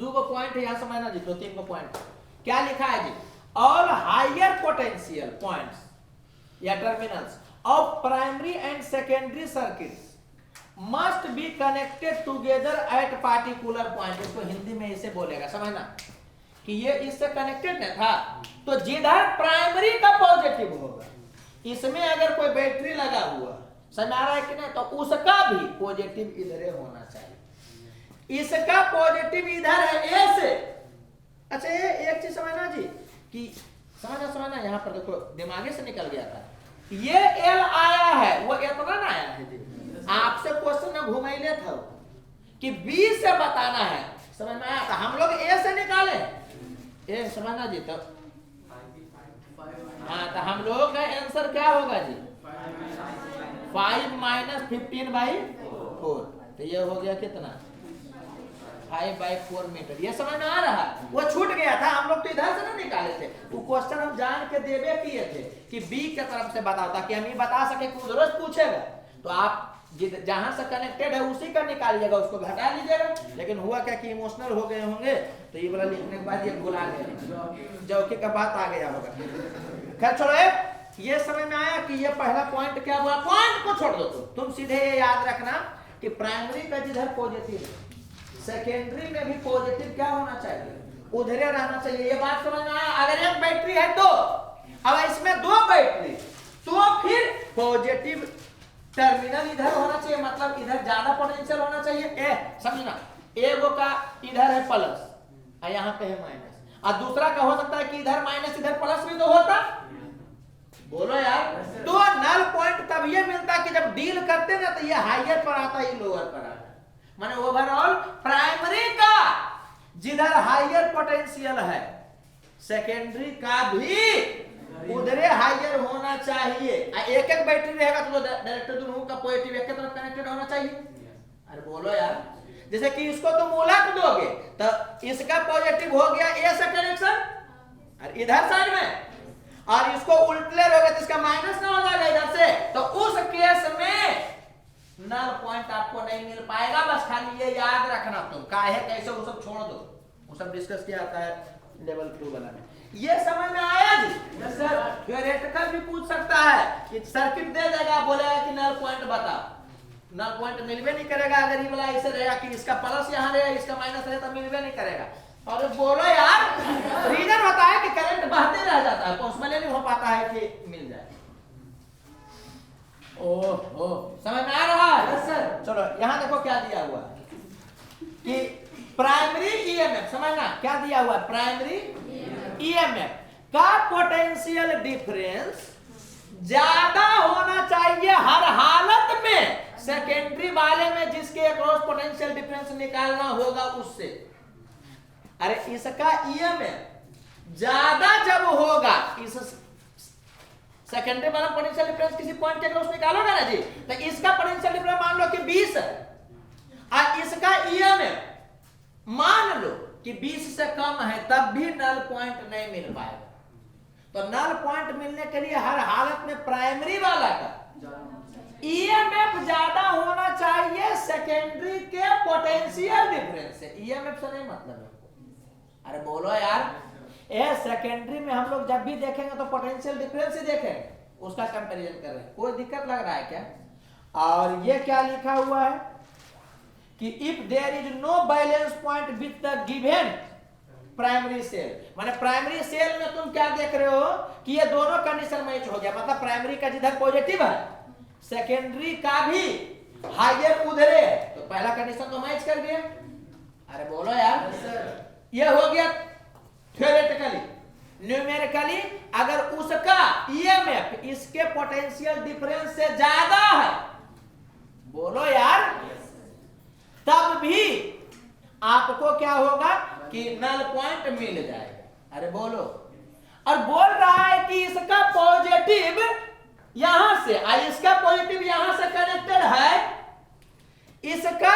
2 पॉइंट है यहां समझना जी, 2-3 पॉइंट। क्या लिखा है जी? ऑल हायर पोटेंशियल पॉइंट्स या terminals of primary and secondary circuits must be connected together at particular point. इसको हिंदी में इसे बोलेगा, समझना कि ये इससे कनेक्टेड न था, तो जिधर प्राइमरी का पॉजिटिव होगा, इसमें अगर कोई बैटरी लगा हुआ, समझ आ रहा है कि नहीं, तो उसका भी पॉजिटिव इधर होना चाहिए। इसका पॉजिटिव इधर है ए से। अच्छा ये एक चीज समझना जी कि समझना यहां पर देखो दिमागे से निकल गया था, ये एल आया है, वो इतना ना आया है जी। आपसे क्वेश्चन में घुमाइले था कि बी से बताना है, समझ में आया? तो हम लोग ए से निकाले, ए समझना जी। तो हाँ, तो हम लोग का आंसर क्या होगा जी? 5 - 15/4। तो ये हो गया कितना? 5/4 मीटर। ये समझ में आ रहा? वो छूट गया था, हम लोग तो इधर से ना निकाले थे। वो क्वेश्चन हम जान के देवे किए थे कि बी के तरफ से बताओ, ताकि हम ये बता सके कि उधर से पूछेगा तो आप जहां से कनेक्टेड है उसी का निकालिएगा, उसको घटा लीजिएगा। लेकिन हुआ क्या कि इमोशनल हो गए होंगे, तो ये वाला लिखने के बाद ये भुला गए, जौके का बात आ गया होगा। खैर छोड़ो, ये समझ में आया कि ये पहला पॉइंट क्या हुआ? पॉइंट को छोड़ दो, तुम सीधे ये याद रखना कि प्राइमरी का जिधर पॉजिटिव है, सेकेंडरी में भी पॉजिटिव क्या होना चाहिए? उधरे रहना चाहिए। ये बात समझ में आया? अगर एक बैटरी है तो, अब इसमें 2 बैटरी, तो फिर पॉजिटिव टर्मिनल इधर होना चाहिए, मतलब इधर ज्यादा पोटेंशियल होना चाहिए। ए समझना, एगो का इधर है प्लस और यहाँ पे है माइनस, और दूसरा का हो सकता है कि इधर माइनस इधर प्लस भी तो होता। बोलो यार, तो नल पॉइंट तब ये मिलता कि जब डील करते ना, तो ये हायर पर आता, ये लोअर पर आता। माने ओवरऑल प्राइमरी का जिधर हायर पोटेंशियल है, सेकेंडरी का भी उधरे हायर होना चाहिए। एक एक बैटरी रहेगा तो डायरेक्टर दोनों का पॉजिटिव एक तरफ कनेक्टेड होना चाहिए। अरे बोलो यार, जैसे कि इसको तुम उलट दोगे तो इसका पॉजिटिव हो गया ए से कनेक्शन, और इधर साइड में, और इसको उल्टे लोगे तो इसका माइनस ना हो जाएगा इधर से, तो उस केस में नल पॉइंट आपको नहीं मिल पाएगा। बस खाली ये याद रखना, तुम काहे कैसे वो सब छोड़ दो, वो सब डिस्कस किया जाता है लेवल 2 वाला में। ये समझ में आया जी? सर थ्योरेटिकल भी पूछ सकता है कि सर्किट दे देगा, बोलेगा कि नल पॉइंट बता, नल पॉइंट मिलवे नहीं करेगा। अगर ये वाला ऐसे रहेगा कि इसका प्लस यहाँ रहेगा, इसका माइनस रहेगा, तो मिलवे नहीं करेगा। और बोलो यार, रीजन होता है कि करंट बहते रह जाता है, पॉसिबल नहीं हो पाता है कि मिल जाए। ओहो, समझ में आ रहा है? सर चलो यहाँ देखो क्या दिया हुआ कि प्राइमरी ईएमएफ, समझना क्या दिया हुआ है? प्राइमरी ईएमएफ का पोटेंशियल डिफरेंस ज्यादा होना चाहिए हर हालत में सेकेंडरी वाले में, जिसके अक्रॉस पोटेंशियल डिफरेंस निकालना होगा उससे। अरे इसका ईएमएफ ज्यादा जब होगा, इस सेकेंडरी वाला पोटेंशियल डिफरेंस किसी पॉइंट के अक्रॉस निकालोगे ना जी, तो इसका पोटेंशियल डिफरेंस मान लो कि 20 है, और इसका ईएमएफ मान लो कि 20 से कम है, तब भी नल पॉइंट नहीं मिल पाएगा। तो नल पॉइंट मिलने के लिए हर हालत में प्राइमरी वाला का ईएमएफ ज्यादा होना चाहिए सेकेंडरी के पोटेंशियल डिफरेंस से। ईएमएफ से नहीं मतलब है। अरे बोलो यार, ये सेकेंडरी में हम लोग जब भी देखेंगे तो पोटेंशियल डिफरेंस ही देखेंगे, उसका कंपैरिजन कर रहे हैं। कोई दिक्कत लग रहा है क्या? और ये क्या लिखा हुआ है कि if there is no balance point with the given primary cell, माने प्राइमरी सेल में तुम क्या देख रहे हो कि ये दोनों कंडीशन मैच हो गया, मतलब प्राइमरी का जिधर पॉजिटिव है, सेकेंडरी का भी हायर उधरे है, तो पहला कंडीशन तो मैच कर गया। अरे बोलो यार, ये हो गया थ्योरेटिकली। न्यूमेरिकली अगर उसका ईएमएफ इसके पोटेंशियल डिफरेंस से ज्यादा है, बोलो यार, तब भी आपको क्या होगा कि नल पॉइंट मिल जाएगा। अरे बोलो, और बोल रहा है कि इसका पॉजिटिव यहां से इसका पॉजिटिव यहां से कनेक्टेड है, इसका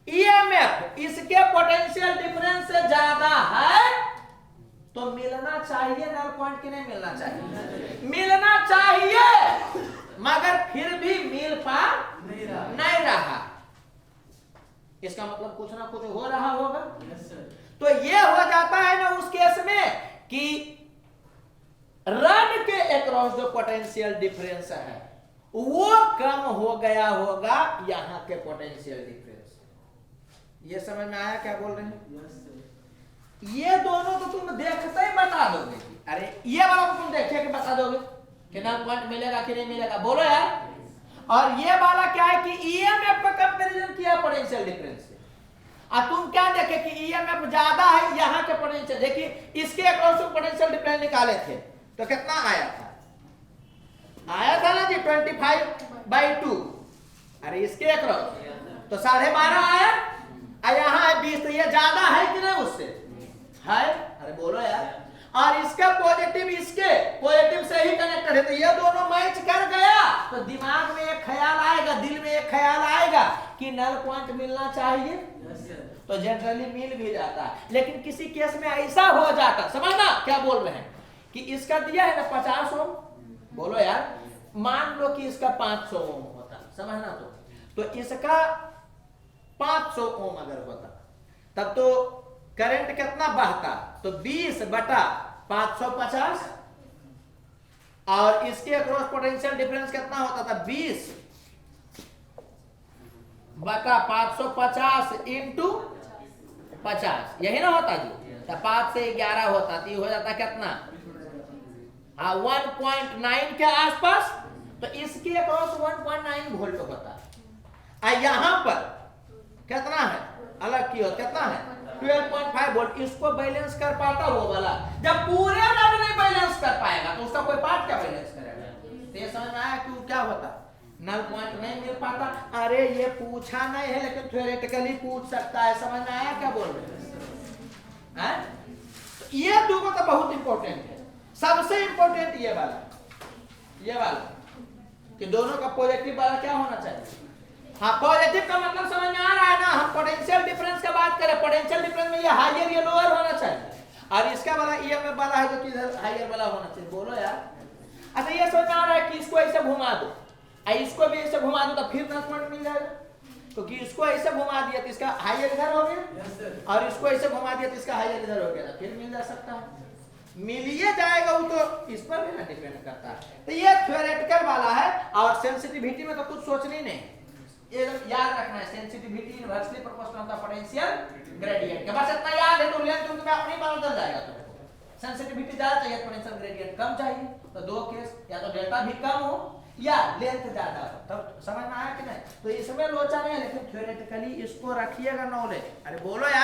ईएमएफ इसके पोटेंशियल डिफरेंस से ज्यादा है, तो मिलना चाहिए नल पॉइंट, की नहीं मिलना चाहिए? मिलना चाहिए, मगर फिर भी मिल पा नहीं रहा। इसका मतलब कुछ ना कुछ हो रहा होगा। तो ये हो जाता है ना उस केस में कि रन के अक्रॉस जो पोटेंशियल डिफरेंस है वो कम हो गया होगा यहां के पोटेंशियल डिफरेंस। ये समझ में आया क्या बोल रहे हैं? ये दोनों तो तुम देखते ही बता दोगे। अरे ये वाला तो तुम देखे कि बता दोगे कि नल पॉइंट मिलेगा कि नहीं मिलेगा, बोलो यार। और ये वाला क्या है कि ईएमएफ का कंपैरिजन किया पोटेंशियल डिफरेंस से, और तुम क्या देखे कि ईएमएफ ज्यादा है यहाँ के पोटेंशियल। देखिए इसके अक्रॉस पोटेंशियल डिफरेंस निकाले थे तो कितना आया था? आया था ना जी 25/2। अरे इसके अक्रॉस तो 12.5 आया, और यहाँ है 20, तो ये ज्यादा है कि नहीं उससे? है। अरे बोलो यार। और इसका पॉजिटिव इसके पॉजिटिव से ही कनेक्टेड है, तो ये दोनों मैच कर गया, तो दिमाग में एक ख्याल आएगा, दिल में एक ख्याल आएगा कि नल पॉइंट मिलना चाहिए, तो जनरली मिल भी जाता है। लेकिन किसी केस में ऐसा हो जाता, समझना क्या बोल रहे हैं, कि इसका दिया है ना 50 ओम, बोलो यार, मान लो कि इसका 500 ओम होता, समझना। तो इसका 500 ओम अगर होता तब तो करंट कितना बहता? तो 20/550, और इसके अक्रॉस पोटेंशियल डिफरेंस कितना होता था? 20/550 इंटू 50, यही ना होता जी। तो 5 से 11 होता, तो ये हो जाता कितना? 1.9 के आसपास। तो इसके अक्रॉस 1.9 वोल्ट होता है, यहां पर कितना है अलग की हो, कितना है 12.5 वोल्ट। इसको बैलेंस कर पाता वो वाला? जब पूरे नट नहीं बैलेंस कर पाएगा तो उसका कोई पार्ट क्या बैलेंस करेगा? तो ये समझ में आया कि क्या होता, नल पॉइंट नहीं मिल पाता। अरे ये पूछा नहीं है लेकिन थ्योरेटिकली पूछ सकता है, समझ में आया क्या बोल रहे हैं? तो ये दो तो बहुत इंपॉर्टेंट है, सबसे इंपॉर्टेंट ये वाला कि दोनों का पॉजिटिव वाला क्या होना चाहिए। हाँ, पॉजिटिव का मतलब समझ में आ रहा है ना? हम पोटेंशियल डिफरेंस का बात करें, पोटेंशियल डिफरेंस में ये हायर या लोअर होना चाहिए, और इसका वाला ईएमएफ वाला है जो किधर हायर वाला होना चाहिए, बोलो यार। अच्छा ये समझ में आ रहा है कि इसको ऐसे घुमा दो, इसको भी ऐसे घुमा दो, तो फिर 10 पॉइंट मिल जाएगा, क्योंकि इसको ऐसे घुमा दिया तो इसका हायर इधर हो गया, और इसको ऐसे घुमा दिया तो इसका हायर इधर हो गया, फिर मिल जा सकता है। मिलिए जाएगा वो तो इस पर भी ना डिपेंड करता है। तो ये थ्योरेटिकल वाला है, और सेंसिटिविटी में तो कुछ सोचनी नहीं, याद रखना है sensitivity inversely proportional to potential gradient के, बस इतना याद है तो लेंथ तुम्हें अपने ही पता चल जाएगा। तुमको सेंसिटिविटी ज्यादा चाहिए, पोटेंशियल ग्रेडियंट कम चाहिए, तो दो केस, या तो डेल्टा भी कम हो या लेंथ ज्यादा हो, तब समझ में आया कि नहीं? तो इसमें लोचा नहीं है, लेकिन थ्योरेटिकली इसको रखिएगा नॉलेज। अरे बोलो यार।